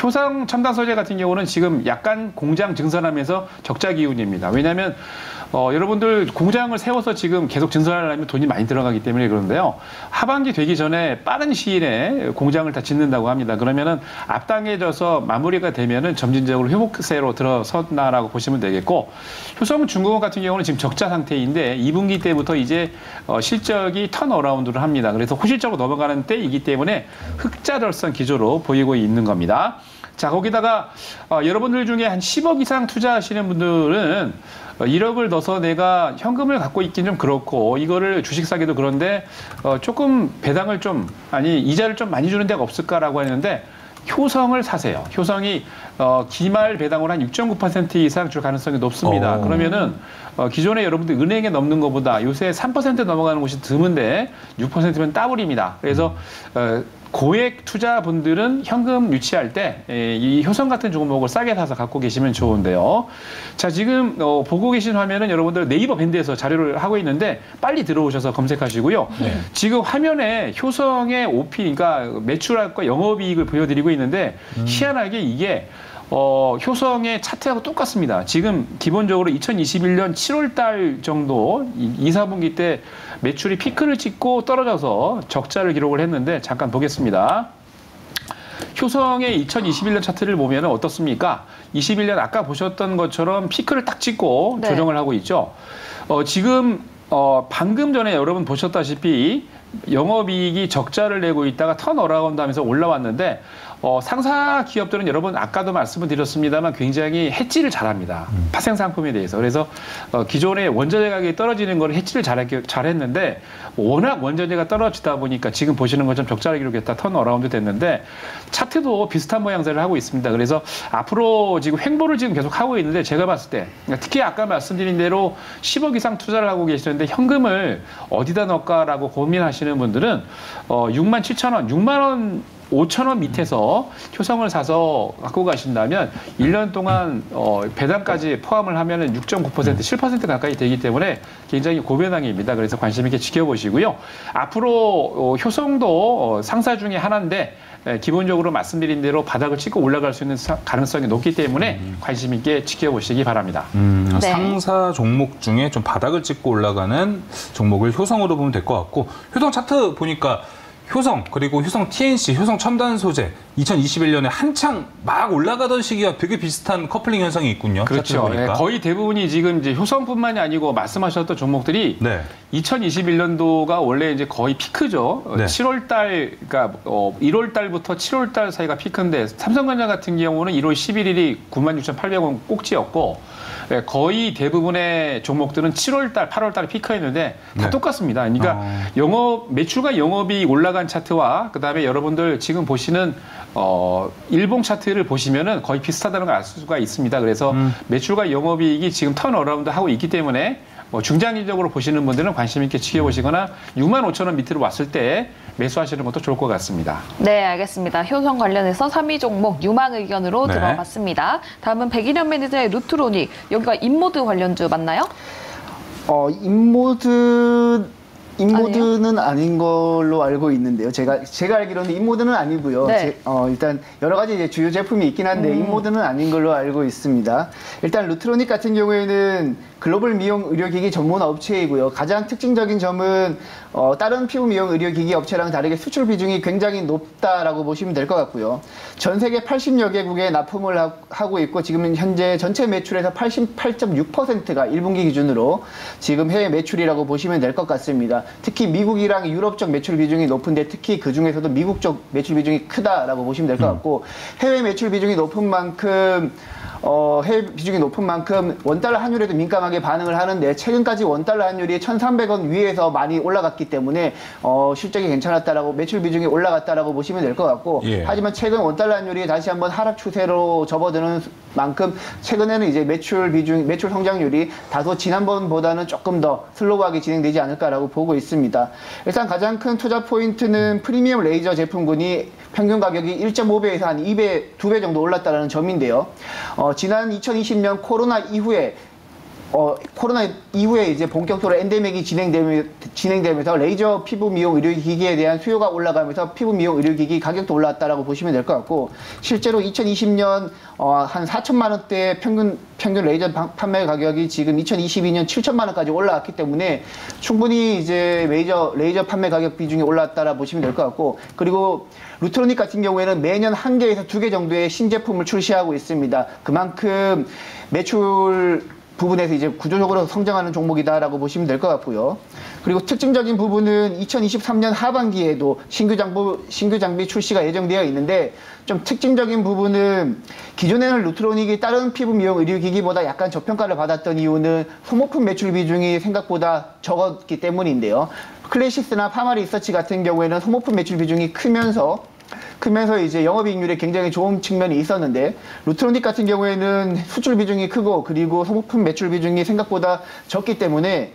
[SPEAKER 3] 효성 첨단 소재 같은 경우는 지금 약간 공장 증설하면서 적자 기운입니다. 왜냐하면 여러분들 공장을 세워서 지금 계속 증설하려면 돈이 많이 들어가기 때문에 그런데요. 하반기 되기 전에 빠른 시일에 공장을 다 짓는다고 합니다. 그러면은 앞당겨져서 마무리가 되면은 점진적으로 회복세로 들어선다라고 보시면 되겠고, 효성중공업 같은 경우는 지금 적자 상태인데 2분기 때부터 이제 실적이 턴어라운드를 합니다. 그래서 호실적으로 넘어가는 때이기 때문에 흑자절선 기조로 보이고 있는 겁니다. 자, 거기다가 여러분들 중에 한 10억 이상 투자하시는 분들은 1억을 넣어서 내가 현금을 갖고 있긴 좀 그렇고 이거를 주식 사기도 그런데 조금 배당을 좀 이자를 좀 많이 주는 데가 없을까라고 하는데 효성을 사세요. 효성이 기말 배당으로 한 6.9% 이상 줄 가능성이 높습니다. 그러면은 기존에 여러분들 은행에 넣는 것보다 요새 3% 넘어가는 곳이 드문데 6%면 따블입니다. 그래서 고액 투자분들은 현금 유치할 때 이 효성 같은 종목을 싸게 사서 갖고 계시면 좋은데요. 자, 지금 보고 계신 화면은 여러분들 네이버 밴드에서 자료를 하고 있는데 빨리 들어오셔서 검색하시고요. 네. 지금 화면에 효성의 OP, 그러니까 매출과 영업이익을 보여드리고 있는데 희한하게 이게 효성의 차트하고 똑같습니다. 지금 기본적으로 2021년 7월 달 정도 2, 4분기 때 매출이 피크를 찍고 떨어져서 적자를 기록을 했는데 잠깐 보겠습니다. 효성의 2021년 차트를 보면 어떻습니까? 21년 아까 보셨던 것처럼 피크를 딱 찍고
[SPEAKER 2] 네.
[SPEAKER 3] 조정을 하고 있죠. 지금 방금 전에 여러분 보셨다시피 영업이익이 적자를 내고 있다가 턴어라운드 하면서 올라왔는데 상사 기업들은 여러분 아까도 말씀을 드렸습니다만 굉장히 해지를 잘합니다. 파생 상품에 대해서. 그래서 기존의 원자재 가격이 떨어지는 걸 해지를 잘했는데 워낙 원자재가 떨어지다 보니까 지금 보시는 것처럼 적자를 기록했다 턴어라운드 됐는데 차트도 비슷한 모양새를 하고 있습니다. 그래서 앞으로 지금 횡보를 지금 계속 하고 있는데 제가 봤을 때 특히 아까 말씀드린 대로 10억 이상 투자를 하고 계시는데 현금을 어디다 넣을까라고 고민하시는 분들은 6만 7천 원, 6만 원 5천 원 밑에서 효성을 사서 갖고 가신다면 1년 동안 배당까지 포함을 하면은 6.9%, 7% 가까이 되기 때문에 굉장히 고배당입니다. 그래서 관심 있게 지켜보시고요. 앞으로 효성도 상사 중에 하나인데 기본적으로 말씀드린 대로 바닥을 찍고 올라갈 수 있는 가능성이 높기 때문에 관심 있게 지켜보시기 바랍니다.
[SPEAKER 2] 네.
[SPEAKER 1] 상사 종목 중에 좀 바닥을 찍고 올라가는 종목을 효성으로 보면 될 것 같고, 효성 차트 보니까 효성, 그리고 효성 TNC, 효성 첨단 소재 2021년에 한창 막 올라가던 시기와 되게 비슷한 커플링 현상이 있군요.
[SPEAKER 3] 그렇죠. 네, 거의 대부분이 지금 이제 효성뿐만이 아니고 말씀하셨던 종목들이
[SPEAKER 1] 네.
[SPEAKER 3] 2021년도가 원래 이제 거의 피크죠.
[SPEAKER 1] 네.
[SPEAKER 3] 7월 달, 그러니까 1월 달부터 7월 달 사이가 피크인데 삼성전자 같은 경우는 1월 11일이 96,800원 꼭지였고 거의 대부분의 종목들은 7월 달, 8월 달에 피크했는데 다
[SPEAKER 1] 네.
[SPEAKER 3] 똑같습니다. 그러니까 매출과 영업이 올라간 차트와 그다음에 여러분들 지금 보시는 일봉 차트를 보시면은 거의 비슷하다는 걸 알 수가 있습니다. 그래서 매출과 영업이익이 지금 턴어라운드 하고 있기 때문에 중장기적으로 보시는 분들은 관심 있게 지켜보시거나 6만 5천 원 밑으로 왔을 때 매수하시는 것도 좋을 것 같습니다.
[SPEAKER 2] 네, 알겠습니다. 효성 관련해서 3위 종목 유망 의견으로
[SPEAKER 1] 네.
[SPEAKER 2] 들어봤습니다. 다음은 백일현 매니저의 루트로닉. 여기가 인모드 관련주 맞나요?
[SPEAKER 4] 인모드는 아닌 걸로 알고 있는데요. 제가 알기로는 인모드는 아니고요.
[SPEAKER 2] 네.
[SPEAKER 4] 일단 여러 가지 이제 주요 제품이 있긴 한데 인모드는 아닌 걸로 알고 있습니다. 일단 루트로닉 같은 경우에는 글로벌 미용 의료기기 전문 업체이고요. 가장 특징적인 점은 다른 피부 미용 의료기기 업체랑 다르게 수출 비중이 굉장히 높다라고 보시면 될 것 같고요. 전 세계 80여 개국에 납품을 하고 있고 지금은 현재 전체 매출에서 88.6%가 1분기 기준으로 지금 해외 매출이라고 보시면 될 것 같습니다. 특히 미국이랑 유럽 쪽 매출 비중이 높은데 특히 그 중에서도 미국 쪽 매출 비중이 크다라고 보시면 될 것 같고 해외 매출 비중이 높은 만큼 해외 비중이 높은 만큼 원달러 환율에도 민감하게 반응을 하는데 최근까지 원달러 환율이 1,300원 위에서 많이 올라갔기 때문에 실적이 괜찮았다라고 매출 비중이 올라갔다라고 보시면 될 것 같고
[SPEAKER 1] 예.
[SPEAKER 4] 하지만 최근 원달러 환율이 다시 한번 하락 추세로 접어드는 만큼 최근에는 이제 매출 성장률이 다소 지난번보다는 조금 더 슬로우하게 진행되지 않을까라고 보고 있습니다. 일단 가장 큰 투자 포인트는 프리미엄 레이저 제품군이 평균 가격이 1.5배에서 한 2배 정도 올랐다는 점인데요. 지난 2020년 코로나 이후에 이제 본격적으로 엔데믹이 진행되면서 레이저 피부 미용 의료기기에 대한 수요가 올라가면서 피부 미용 의료기기 가격도 올랐다라고 보시면 될 것 같고 실제로 2020년 한 4천만 원대 평균 레이저 판매 가격이 지금 2022년 7천만 원까지 올라왔기 때문에 충분히 이제 레이저 판매 가격 비중이 올랐다라 보시면 될 것 같고 그리고 루트로닉 같은 경우에는 매년 1개에서 2개 정도의 신제품을 출시하고 있습니다. 그만큼 매출 부분에서 이제 구조적으로 성장하는 종목이다라고 보시면 될 것 같고요. 그리고 특징적인 부분은 2023년 하반기에도 신규 장비 출시가 예정되어 있는데 좀 특징적인 부분은 기존에는 루트로닉이 다른 피부 미용 의료기기보다 약간 저평가를 받았던 이유는 소모품 매출 비중이 생각보다 적었기 때문인데요. 클래시스나 파마 리서치 같은 경우에는 소모품 매출 비중이 크면서 이제 영업이익률에 굉장히 좋은 측면이 있었는데 루트로닉 같은 경우에는 수출 비중이 크고 그리고 소모품 매출 비중이 생각보다 적기 때문에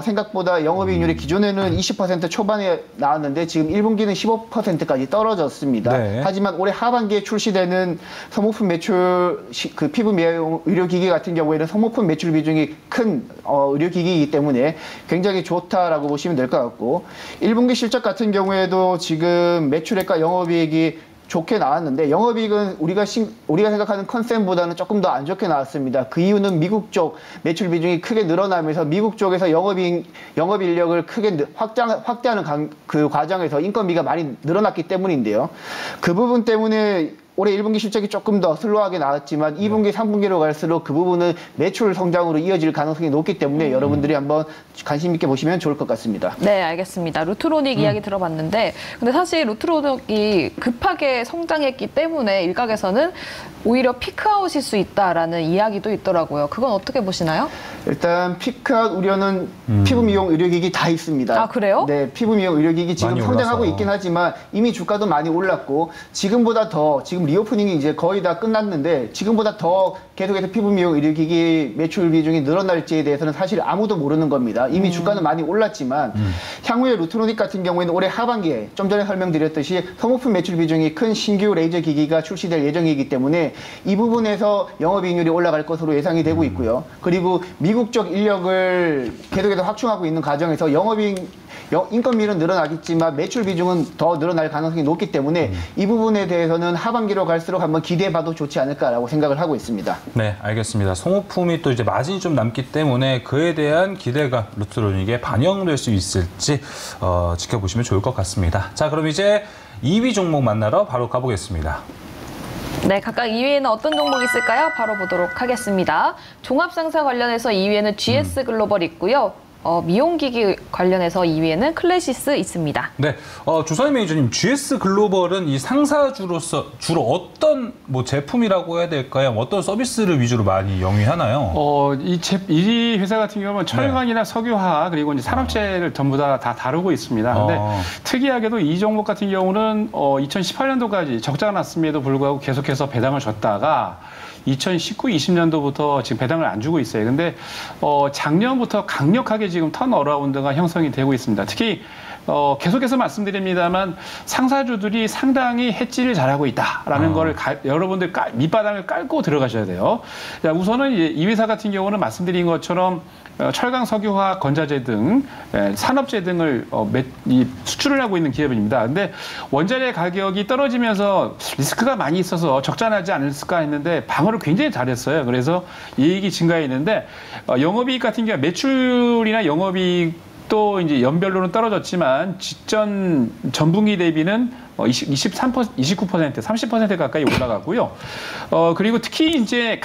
[SPEAKER 4] 생각보다 영업이익률이 기존에는 20% 초반에 나왔는데 지금 1분기는 15%까지 떨어졌습니다.
[SPEAKER 1] 네.
[SPEAKER 4] 하지만 올해 하반기에 출시되는 소모품 매출 그 피부 미용 의료기기 같은 경우에는 소모품 매출 비중이 큰 의료기기이기 때문에 굉장히 좋다라고 보시면 될 것 같고 1분기 실적 같은 경우에도 지금 매출액과 영업이익이 좋게 나왔는데 영업이익은 우리가 생각하는 컨센보다는 조금 더 안 좋게 나왔습니다. 그 이유는 미국 쪽 매출 비중이 크게 늘어나면서 미국 쪽에서 영업 인력을 크게 확대하는 그 과정에서 인건비가 많이 늘어났기 때문인데요. 그 부분 때문에 올해 1분기 실적이 조금 더 슬로우하게 나왔지만 2분기, 3분기로 갈수록 그 부분은 매출 성장으로 이어질 가능성이 높기 때문에 여러분들이 한번 관심 있게 보시면 좋을 것 같습니다.
[SPEAKER 2] 네, 알겠습니다. 루트로닉 이야기 들어봤는데 근데 사실 루트로닉이 급하게 성장했기 때문에 일각에서는 오히려 피크아웃일 수 있다라는 이야기도 있더라고요. 그건 어떻게 보시나요?
[SPEAKER 4] 일단 피크아웃 우려는 피부 미용 의료기기 다 있습니다.
[SPEAKER 2] 아, 그래요?
[SPEAKER 4] 네, 피부 미용 의료기기 지금
[SPEAKER 1] 많이
[SPEAKER 4] 성장하고
[SPEAKER 1] 올라서.
[SPEAKER 4] 있긴 하지만 이미 주가도 많이 올랐고 지금보다 더 지금 리오프닝이 이제 거의 다 끝났는데 지금보다 더 계속해서 피부 미용 의료기기 매출 비중이 늘어날지에 대해서는 사실 아무도 모르는 겁니다. 이미 주가는 많이 올랐지만 향후에 루트로닉 같은 경우에는 올해 하반기에 좀 전에 설명드렸듯이 소모품 매출 비중이 큰 신규 레이저 기기가 출시될 예정이기 때문에 이 부분에서 영업이익률이 올라갈 것으로 예상이 되고 있고요. 그리고 미국 쪽 인력을 계속해서 확충하고 있는 과정에서 인건비는 늘어나겠지만 매출 비중은 더 늘어날 가능성이 높기 때문에 이 부분에 대해서는 하반기로 갈수록 한번 기대해봐도 좋지 않을까라고 생각을 하고 있습니다.
[SPEAKER 1] 네, 알겠습니다. 소모품이 또 이제 마진이 좀 남기 때문에 그에 대한 기대가 루트로닉에 반영될 수 있을지 지켜보시면 좋을 것 같습니다. 자, 그럼 이제 2위 종목 만나러 바로 가보겠습니다.
[SPEAKER 2] 네, 각각 2위에는 어떤 종목이 있을까요? 바로 보도록 하겠습니다. 종합상사 관련해서 2위에는 GS 글로벌 있고요. 미용기기 관련해서 2위에는 클래시스 있습니다.
[SPEAKER 1] 네, 주선희 매니저님, GS 글로벌은 이 상사주로서 주로 어떤 뭐 제품이라고 해야 될까요? 어떤 서비스를 위주로 많이 영위하나요?
[SPEAKER 3] 이 회사 같은 경우는 철강이나 석유화학 그리고 이제 산업재를 전부 다 다루고 있습니다. 근데 특이하게도 이 종목 같은 경우는 2018년도까지 적자가 났음에도 불구하고 계속해서 배당을 줬다가 2019, 20년도부터 지금 배당을 안 주고 있어요. 근데 작년부터 강력하게 지금 턴어라운드가 형성이 되고 있습니다. 특히 계속해서 말씀드립니다만 상사주들이 상당히 해지를 잘하고 있다라는 거를 여러분들 밑바닥을 깔고 들어가셔야 돼요. 자, 우선은 이제 이 회사 같은 경우는 말씀드린 것처럼 철강, 석유화학, 건자재 등 산업재 등을 수출을 하고 있는 기업입니다. 근데 원자재 가격이 떨어지면서 리스크가 많이 있어서 적자나지 않을까 했는데 방어를 굉장히 잘했어요. 그래서 이익이 증가했는데 영업이익 같은 경우 매출이나 영업이익 또 이제 연별로는 떨어졌지만 전분기 대비는 29%, 30% 가까이 올라갔고요. 그리고 특히 이제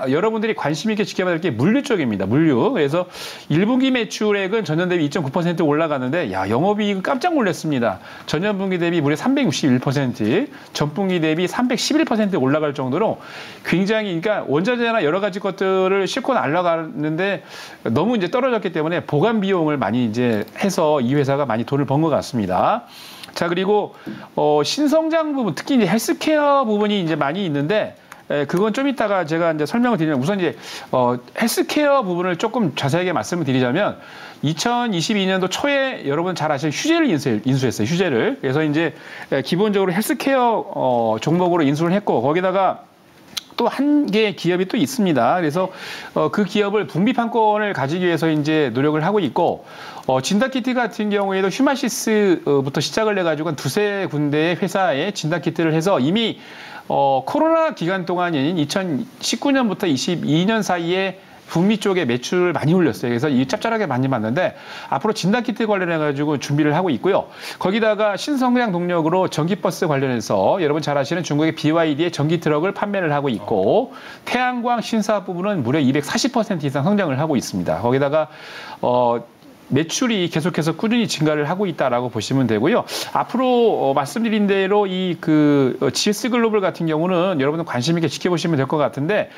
[SPEAKER 3] 여러분들이 관심 있게 지켜봐야 될 게 물류 쪽입니다. 물류. 그래서 1분기 매출액은 전년 대비 2.9% 올라갔는데, 야, 영업이익은 깜짝 놀랐습니다. 전년 분기 대비 무려 361%, 전분기 대비 311% 올라갈 정도로 굉장히, 그러니까 원자재나 여러 가지 것들을 싣고 날아가는데 너무 이제 떨어졌기 때문에 보관 비용을 많이 이제 해서 이 회사가 많이 돈을 번 것 같습니다. 자, 그리고 신성장 부분, 특히 이제 헬스케어 부분이 이제 많이 있는데, 그건 좀 이따가 제가 이제 설명을 드리면, 우선 이제 헬스케어 부분을 조금 자세하게 말씀을 드리자면, 2022년도 초에 여러분 잘 아시는 휴재를 인수했어요. 휴재를. 그래서 이제 기본적으로 헬스케어 종목으로 인수를 했고, 거기다가 또 한 개의 기업이 또 있습니다. 그래서 그 기업을 분비 판권을 가지기 위해서 이제 노력을 하고 있고, 진단키트 같은 경우에도 휴마시스부터 시작을 해가지고 한 두세 군데의 회사에 진단키트를 해서 이미 코로나 기간 동안인 2019년부터 22년 사이에 북미 쪽에 매출을 많이 올렸어요. 그래서 이 짭짤하게 많이 봤는데, 앞으로 진단키트 관련해가지고 준비를 하고 있고요. 거기다가 신성장 동력으로 전기버스 관련해서 여러분 잘 아시는 중국의 BYD의 전기트럭을 판매를 하고 있고, 태양광 신사업 부분은 무려 240% 이상 성장을 하고 있습니다. 거기다가 매출이 계속해서 꾸준히 증가를 하고 있다라고 보시면 되고요. 앞으로 말씀드린 대로 GS 글로벌 같은 경우는 여러분들 관심 있게 지켜보시면 될 것 같은데,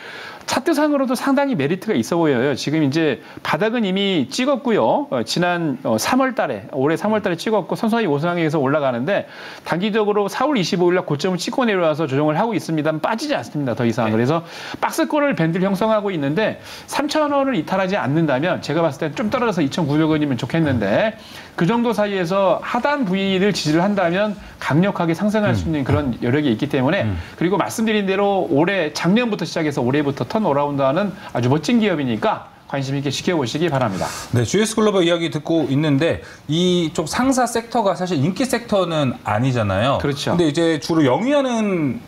[SPEAKER 3] 차트상으로도 상당히 메리트가 있어 보여요. 지금 이제 바닥은 이미 찍었고요. 지난 3월 달에, 올해 3월 달에 찍었고 선선히 우상향해서 올라가는데, 단기적으로 4월 25일 날 고점을 찍고 내려와서 조정을 하고 있습니다만 빠지지 않습니다. 더 이상. 그래서 박스권을 밴드를 형성하고 있는데, 3,000원을 이탈하지 않는다면 제가 봤을 땐 좀 떨어져서 2,900원이면 좋겠는데, 그 정도 사이에서 하단 부위를 지지를 한다면 강력하게 상승할 수 있는 그런 여력이 있기 때문에, 그리고 말씀드린 대로 작년부터 시작해서 올해부터 턴어라운드하는 아주 멋진 기업이니까 관심 있게 지켜보시기 바랍니다.
[SPEAKER 1] 네, GS 글로벌 이야기 듣고 있는데, 이쪽 상사 섹터가 사실 인기 섹터는 아니잖아요.
[SPEAKER 3] 그렇죠.
[SPEAKER 1] 근데 이제 주로 영위하는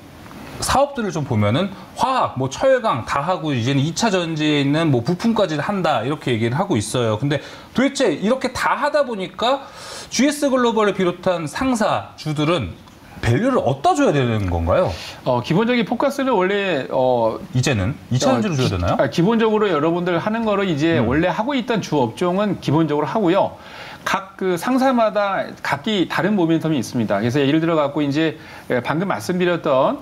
[SPEAKER 1] 사업들을 좀 보면은 화학, 뭐 철강 다 하고, 이제는 2차 전지에 있는 뭐 부품까지 한다, 이렇게 얘기를 하고 있어요. 근데 도대체 이렇게 다 하다 보니까 GS 글로벌을 비롯한 상사주들은 밸류를 어디다 줘야 되는 건가요?
[SPEAKER 3] 기본적인 포커스는 원래
[SPEAKER 1] 이제는 2차 전지로 줘야 되나요?
[SPEAKER 3] 기본적으로 여러분들 하는 거를 이제 원래 하고 있던 주 업종은 기본적으로 하고요. 각 그 상사마다 각기 다른 모멘텀이 있습니다. 그래서 예를 들어 갖고 이제 방금 말씀드렸던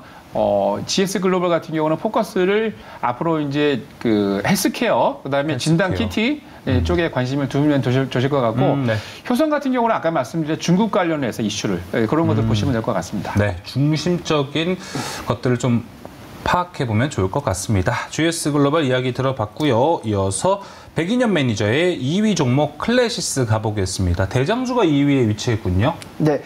[SPEAKER 3] GS 글로벌 같은 경우는 포커스를 앞으로 이제 그 헬스케어, 그다음에 진단 키트 쪽에 관심을 두면 좋으실 것 같고,
[SPEAKER 1] 네.
[SPEAKER 3] 효성 같은 경우는 아까 말씀드린 중국 관련해서 이슈를 그런 것들 보시면 될 것 같습니다.
[SPEAKER 1] 네, 중심적인 것들을 좀 파악해 보면 좋을 것 같습니다. GS 글로벌 이야기 들어봤고요. 이어서 백인현 매니저의 2위 종목 클래시스 가보겠습니다. 대장주가 2위에 위치했군요.
[SPEAKER 4] 네,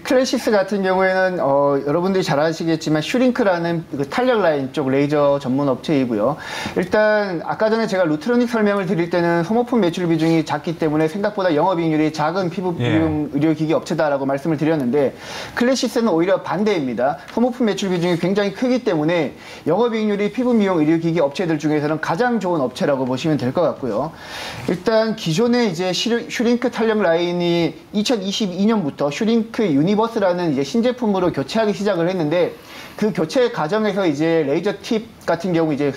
[SPEAKER 4] 클래시스 같은 경우에는 여러분들이 잘 아시겠지만 슈링크라는 그 탄력 라인 쪽 레이저 전문 업체이고요. 일단 아까 전에 제가 루트로닉 설명을 드릴 때는 소모품 매출 비중이 작기 때문에 생각보다 영업이익률이 작은 피부 비용 의료기기 업체다라고 말씀을 드렸는데, 클래시스는 오히려 반대입니다. 소모품 매출 비중이 굉장히 크기 때문에 영업이익률이 피부 미용 의료기기 업체들 중에서는 가장 좋은 업체라고 보시면 될 것 같고요. 일단 기존에 이제 슈링크 탄력 라인이 2022년부터 슈링크 유니버스라는 이제 신제품으로 교체하기 시작을 했는데, 그 교체 과정에서 이제 레이저 팁 같은 경우 이제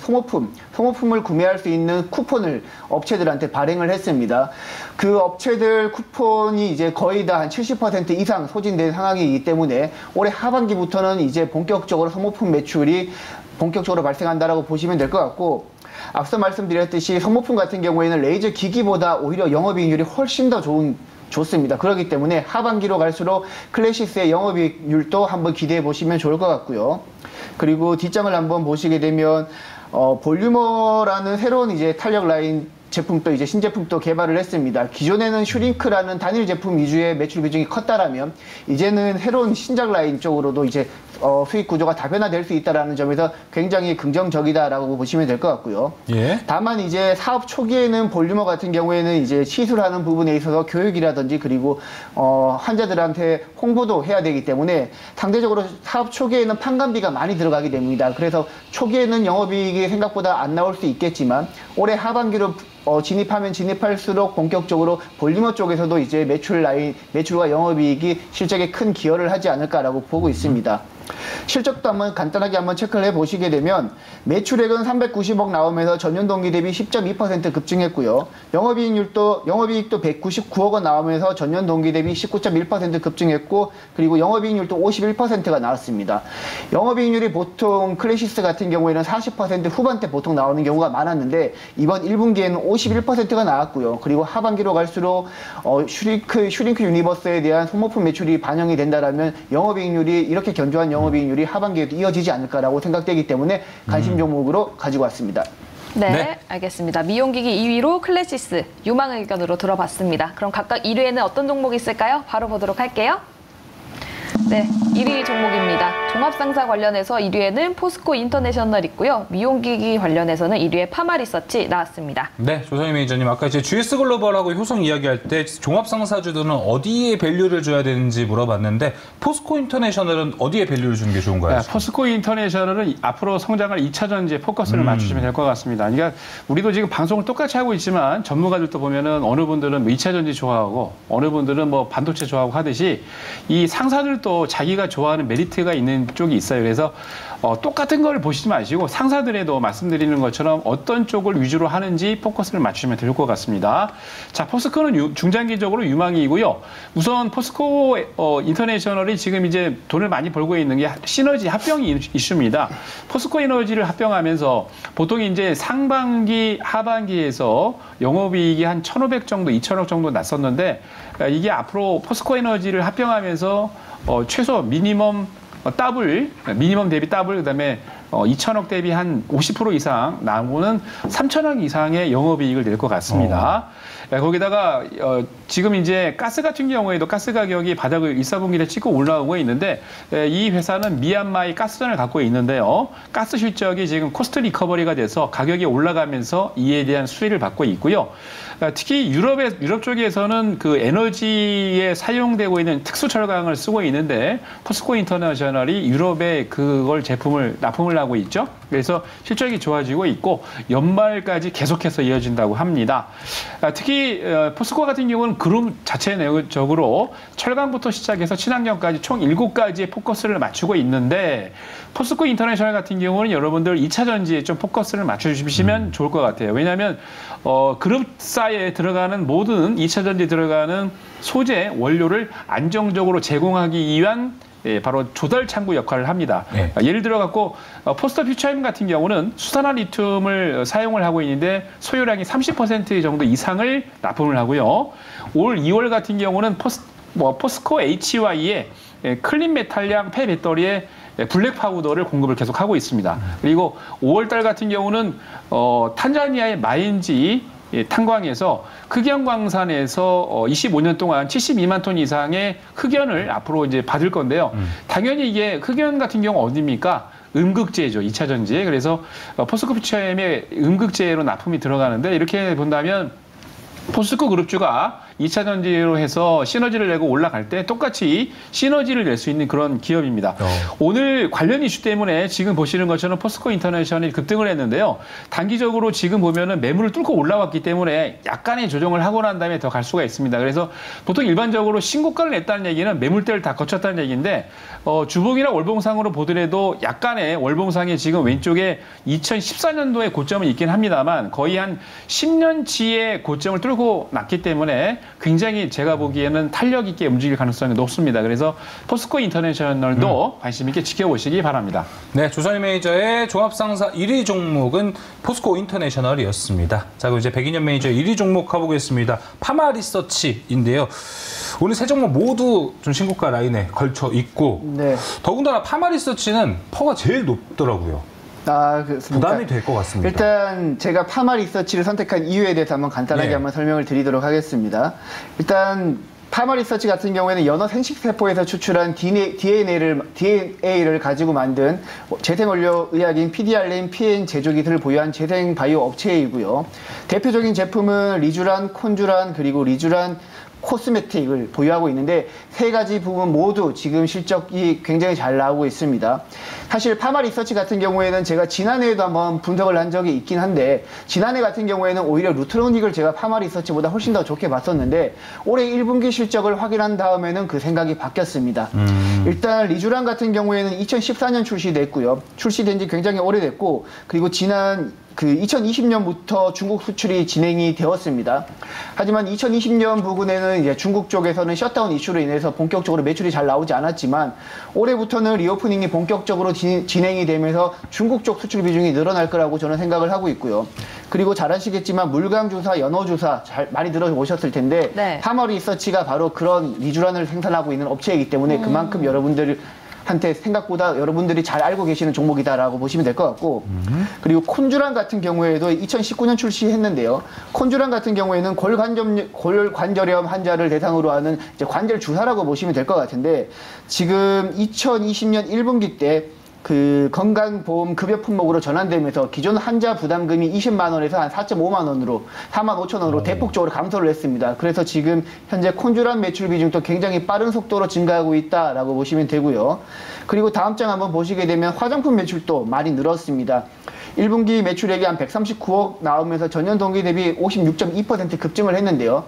[SPEAKER 4] 소모품을 구매할 수 있는 쿠폰을 업체들한테 발행을 했습니다. 그 업체들 쿠폰이 이제 거의 다 한 70% 이상 소진된 상황이기 때문에 올해 하반기부터는 이제 본격적으로 소모품 매출이 본격적으로 발생한다라고 보시면 될 것 같고, 앞서 말씀드렸듯이 소모품 같은 경우에는 레이저 기기보다 오히려 영업이익률이 훨씬 더 좋습니다. 그렇기 때문에 하반기로 갈수록 클래시스의 영업이익률도 한번 기대해 보시면 좋을 것 같고요. 그리고 뒷장을 한번 보시게 되면 볼유머라는 새로운 이제 탄력 라인 제품도 이제 신제품도 개발을 했습니다. 기존에는 슈링크라는 단일 제품 위주의 매출 비중이 컸다라면, 이제는 새로운 신작 라인 쪽으로도 이제 수익 구조가 다변화될 수 있다라는 점에서 굉장히 긍정적이다라고 보시면 될 것 같고요.
[SPEAKER 1] 예.
[SPEAKER 4] 다만 이제 사업 초기에는 볼유머 같은 경우에는 이제 시술하는 부분에 있어서 교육이라든지 그리고 환자들한테 홍보도 해야 되기 때문에 상대적으로 사업 초기에는 판관비가 많이 들어가게 됩니다. 그래서 초기에는 영업이익이 생각보다 안 나올 수 있겠지만 올해 하반기로 진입하면 진입할수록 본격적으로 볼리머 쪽에서도 이제 매출과 영업이익이 실적에 큰 기여를 하지 않을까라고 보고 있습니다. 실적도 한번 간단하게 한번 체크를 해보시게 되면 매출액은 390억 나오면서 전년 동기 대비 10.2% 급증했고요. 영업이익도 199억 원 나오면서 전년 동기 대비 19.1% 급증했고, 그리고 영업이익률도 51%가 나왔습니다. 영업이익률이 보통 클래시스 같은 경우에는 40% 후반대 보통 나오는 경우가 많았는데 이번 1분기에는 51%가 나왔고요. 그리고 하반기로 갈수록 슈링크 유니버스에 대한 소모품 매출이 반영이 된다라면 영업이익률이 이렇게 견조한 영업이익률이 하반기에도 이어지지 않을까라고 생각되기 때문에 관심 종목으로 가지고 왔습니다.
[SPEAKER 2] 네, 알겠습니다. 미용기기 2위로 클래시스, 유망 의견으로 들어봤습니다. 그럼 각각 1위에는 어떤 종목이 있을까요? 바로 보도록 할게요. 네, 1위 종목입니다. 종합상사 관련해서 1위에는 포스코 인터내셔널 있고요. 미용기기 관련해서는 1위에 파마리서치 나왔습니다.
[SPEAKER 1] 네, 조성희 매니저님, 아까 이제 GS 글로벌하고 효성 이야기할 때 종합상사주들은 어디에 밸류를 줘야 되는지 물어봤는데 포스코 인터내셔널은 어디에 밸류를 주는 게 좋은가요?
[SPEAKER 3] 네, 포스코 인터내셔널은 앞으로 성장할 2차 전지에 포커스를 맞추시면 될 것 같습니다. 그러니까 우리도 지금 방송을 똑같이 하고 있지만 전문가들도 보면은 어느 분들은 2차 전지 좋아하고 어느 분들은 뭐 반도체 좋아하고 하듯이 이 상사들도 자기가 좋아하는 메리트가 있는 쪽이 있어요. 그래서 똑같은 걸 보시지 마시고 상사들에도 말씀드리는 것처럼 어떤 쪽을 위주로 하는지 포커스를 맞추시면 될 것 같습니다. 자, 포스코는 중장기적으로 유망이고요. 우선 포스코 인터내셔널이 지금 이제 돈을 많이 벌고 있는 게 시너지 합병이 이슈입니다. 포스코 에너지를 합병하면서 보통 이제 상반기, 하반기에서 영업이익이 한 1,500 정도, 2,000억 정도 났었는데 이게 앞으로 포스코 에너지를 합병하면서 최소 미니멈 대비 더블, 그다음에 2,000억 대비 한 50% 이상 나오는 3,000억 이상의 영업이익을 낼 것 같습니다. 거기다가 지금 이제 가스 같은 경우에도 가스 가격이 바닥을 1, 4분기에 찍고 올라오고 있는데 이 회사는 미얀마의 가스전을 갖고 있는데요. 가스 실적이 지금 코스트 리커버리가 돼서 가격이 올라가면서 이에 대한 수혜를 받고 있고요. 특히 유럽 쪽에서는 그 에너지에 사용되고 있는 특수 철강을 쓰고 있는데 포스코 인터내셔널이 유럽에 그걸 제품을 납품을 하고 있죠. 그래서 실적이 좋아지고 있고 연말까지 계속해서 이어진다고 합니다. 특히 포스코 같은 경우는 그룹 자체 내적으로 철강부터 시작해서 친환경까지 총 7가지의 포커스를 맞추고 있는데 포스코 인터내셔널 같은 경우는 여러분들 2차 전지에 좀 포커스를 맞춰주시면 좋을 것 같아요. 왜냐하면 그룹사에 들어가는 모든 2차 전지에 들어가는 소재, 원료를 안정적으로 제공하기 위한 바로 조달 창구 역할을 합니다. 네. 예를 들어 갖고 포스터 퓨처엠 같은 경우는 수산화 리튬을 사용을 하고 있는데 소요량이 30% 정도 이상을 납품을 하고요. 올 2월 같은 경우는 포스코 HY의 클린 메탈량 폐배터리에 블랙 파우더를 공급을 계속하고 있습니다. 그리고 5월 달 같은 경우는 탄자니아의 마엔지 탄광에서 흑연 광산에서 25년 동안 72만 톤 이상의 흑연을 앞으로 이제 받을 건데요. 당연히 이게 흑연 같은 경우 어디입니까? 음극재죠. 2차 전지에. 그래서 포스코 퓨처엠의 음극재로 납품이 들어가는데 이렇게 본다면 포스코 그룹주가 2차 전지로 해서 시너지를 내고 올라갈 때 똑같이 시너지를 낼 수 있는 그런 기업입니다. 오늘 관련 이슈 때문에 지금 보시는 것처럼 포스코 인터내셔널이 급등을 했는데요. 단기적으로 지금 보면은 매물을 뚫고 올라왔기 때문에 약간의 조정을 하고 난 다음에 더 갈 수가 있습니다. 그래서 보통 일반적으로 신고가를 냈다는 얘기는 매물대를 다 거쳤다는 얘기인데 주봉이나 월봉상으로 보더라도 약간의 월봉상에 지금 왼쪽에 2014년도에 고점은 있긴 합니다만 거의 한 10년치의 고점을 뚫고 났기 때문에 굉장히 제가 보기에는 탄력 있게 움직일 가능성이 높습니다. 그래서 포스코 인터내셔널도 관심 있게 지켜보시기 바랍니다.
[SPEAKER 1] 네, 조선희 매니저의 종합상사 1위 종목은 포스코 인터내셔널이었습니다. 자, 그럼 이제 백인현 매니저의 1위 종목 가보겠습니다. 파마리서치인데요. 오늘 세 종목 모두 좀 신고가 라인에 걸쳐 있고
[SPEAKER 4] 네.
[SPEAKER 1] 더군다나 파마리서치는 퍼가 제일 높더라고요.
[SPEAKER 4] 그렇습니까?
[SPEAKER 1] 부담이 될 것 같습니다.
[SPEAKER 4] 일단 제가 파마리서치를 선택한 이유에 대해서 한번 간단하게 한번 설명을 드리도록 하겠습니다. 일단 파마리서치 같은 경우에는 연어 생식세포에서 추출한 DNA를 가지고 만든 재생원료의학인 PDRN, PN 제조기들을 보유한 재생바이오 업체이고요. 대표적인 제품은 리주란, 콘주란, 그리고 리주란 코스메틱을 보유하고 있는데 세 가지 부분 모두 지금 실적이 굉장히 잘 나오고 있습니다. 사실 파마 리서치 같은 경우에는 제가 지난해에도 한번 분석을 한 적이 있긴 한데 지난해 같은 경우에는 오히려 루트로닉을 제가 파마 리서치보다 훨씬 더 좋게 봤었는데 올해 1분기 실적을 확인한 다음에는 그 생각이 바뀌었습니다. 일단 리쥬란 같은 경우에는 2014년 출시됐고요. 출시된 지 굉장히 오래됐고 그리고 지난 2020년부터 중국 수출이 진행이 되었습니다. 하지만 2020년 부근에는 이제 중국 쪽에서는 셧다운 이슈로 인해서 본격적으로 매출이 잘 나오지 않았지만 올해부터는 리오프닝이 본격적으로 진행이 되면서 중국 쪽 수출 비중이 늘어날 거라고 저는 생각을 하고 있고요. 그리고 잘 아시겠지만 물광주사, 연어주사 잘 많이 들어보셨을 텐데
[SPEAKER 2] 네.
[SPEAKER 4] 파마 리서치가 바로 그런 리쥬란을 생산하고 있는 업체이기 때문에 그만큼 여러분들한테 생각보다 여러분들이 잘 알고 계시는 종목이다라고 보시면 될 것 같고 그리고 콘주란 같은 경우에도 2019년 출시했는데요. 콘주란 같은 경우에는 골관절염 환자를 대상으로 하는 이제 관절 주사라고 보시면 될 것 같은데 지금 2020년 1분기 때 그 건강보험 급여 품목으로 전환되면서 기존 환자 부담금이 20만 원에서 한 4.5만 원으로 4만 5천 원으로 대폭적으로 감소를 했습니다. 그래서 지금 현재 콘주란 매출 비중도 굉장히 빠른 속도로 증가하고 있다라고 보시면 되고요. 그리고 다음 장 한번 보시게 되면 화장품 매출도 많이 늘었습니다. 1분기 매출액이 한 139억 나오면서 전년 동기 대비 56.2% 급증을 했는데요.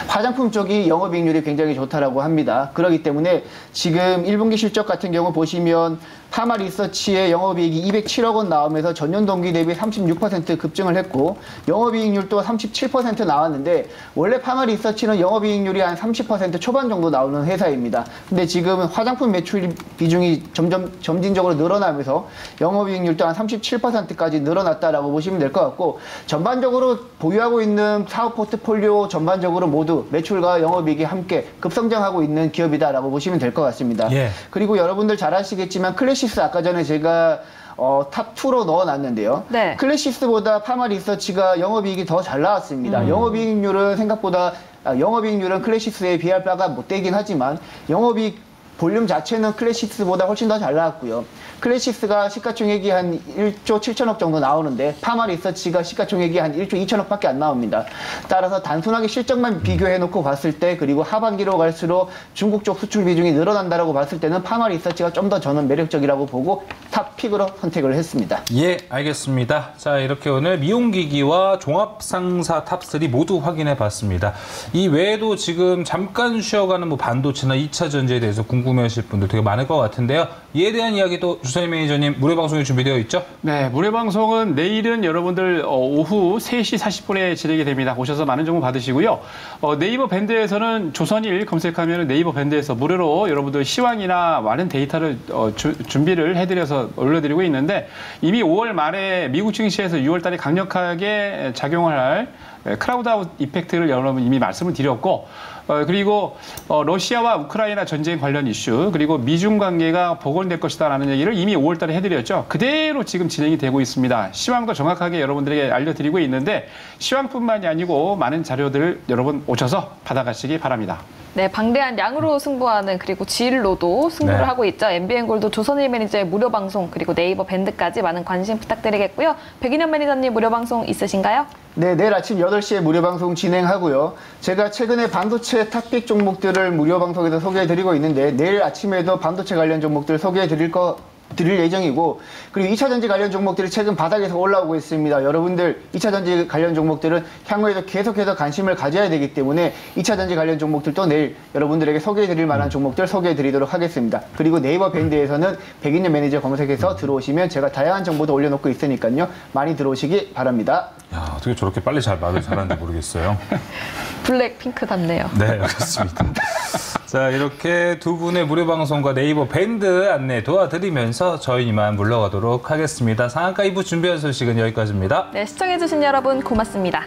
[SPEAKER 4] 화장품 쪽이 영업이익률이 굉장히 좋다라고 합니다. 그렇기 때문에 지금 1분기 실적 같은 경우 보시면 파마 리서치의 영업이익이 207억 원 나오면서 전년 동기 대비 36% 급증을 했고 영업이익률도 37% 나왔는데 원래 파마 리서치는 영업이익률이 한 30% 초반 정도 나오는 회사입니다. 근데 지금 화장품 매출 비중이 점진적으로 늘어나면서 영업이익률도 한 37%까지 늘어났다라고 보시면 될 것 같고 전반적으로 보유하고 있는 사업 포트폴리오 전반적으로 모두 매출과 영업이익이 함께 급성장하고 있는 기업이다라고 보시면 될 것 같습니다.
[SPEAKER 1] 예.
[SPEAKER 4] 그리고 여러분들 잘 아시겠지만 클래시스 아까 전에 제가 탑2로 넣어놨는데요.
[SPEAKER 2] 네.
[SPEAKER 4] 클래시스보다 파마 리서치가 영업이익이 더 잘 나왔습니다. 영업이익률은 영업이익률은 클래시스에 비할 바가 못 되긴 하지만 영업이익 볼륨 자체는 클래시스보다 훨씬 더 잘 나왔고요. 클래시스가 시가총액이 한 1조 7천억 정도 나오는데 파마 리서치가 시가총액이 한 1조 2천억밖에 안 나옵니다. 따라서 단순하게 실적만 비교해놓고 봤을 때 그리고 하반기로 갈수록 중국 쪽 수출 비중이 늘어난다고 봤을 때는 파마 리서치가 좀 더 저는 매력적이라고 보고 탑픽으로 선택을 했습니다.
[SPEAKER 1] 예, 알겠습니다. 자, 이렇게 오늘 미용기기와 종합상사 탑3 모두 확인해 봤습니다. 이 외에도 지금 잠깐 쉬어가는 뭐 반도체나 2차 전지에 대해서 궁금해하실 분들 되게 많을 것 같은데요. 이에 대한 이야기도 주선임 매니저님 무료방송이 준비되어 있죠?
[SPEAKER 3] 네, 무료방송은 내일은 여러분들 오후 3시 40분에 진행이 됩니다. 오셔서 많은 정보 받으시고요. 네이버 밴드에서는 조선일 검색하면 네이버 밴드에서 무료로 여러분들 시황이나 많은 데이터를 준비를 해드려서 올려드리고 있는데 이미 5월 말에 미국 증시에서 6월 달에 강력하게 작용을 할 크라우드 아웃 이펙트를 여러분 이미 말씀을 드렸고 그리고 러시아와 우크라이나 전쟁 관련 이슈 그리고 미중 관계가 복원될 것이다라는 얘기를 이미 5월 달에 해드렸죠. 그대로 지금 진행이 되고 있습니다. 시황도 정확하게 여러분들에게 알려드리고 있는데 시황뿐만이 아니고 많은 자료들을 여러분 오셔서 받아가시기 바랍니다.
[SPEAKER 2] 네, 방대한 양으로 승부하는 그리고 질로도 승부를
[SPEAKER 1] 네.
[SPEAKER 2] 하고 있죠. MBN골드 조선일 매니저의 무료 방송 그리고 네이버 밴드까지 많은 관심 부탁드리겠고요. 백인현 매니저님 무료 방송 있으신가요?
[SPEAKER 4] 네, 내일 아침 8시에 무료 방송 진행하고요. 제가 최근에 반도체 탑픽 종목들을 무료 방송에서 소개해드리고 있는데 내일 아침에도 반도체 관련 종목들 소개해드릴 예정이고 그리고 2차전지 관련 종목들이 최근 바닥에서 올라오고 있습니다. 여러분들 2차전지 관련 종목들은 향후에도 계속해서 관심을 가져야 되기 때문에 2차전지 관련 종목들도 내일 여러분들에게 소개해드릴 만한 종목들 소개해드리도록 하겠습니다. 그리고 네이버 밴드에서는 백인년 매니저 검색해서 들어오시면 제가 다양한 정보도 올려놓고 있으니까요. 많이 들어오시기 바랍니다.
[SPEAKER 1] 야, 어떻게 저렇게 빨리 말을 잘하는지 모르겠어요.
[SPEAKER 2] 블랙핑크 같네요.
[SPEAKER 1] 네, 알겠습니다. 자, 이렇게 두 분의 무료 방송과 네이버 밴드 안내 도와드리면서 저희 이만 물러가도록 하겠습니다. 상한가 2부 준비한 소식은 여기까지입니다.
[SPEAKER 2] 네, 시청해주신 여러분 고맙습니다.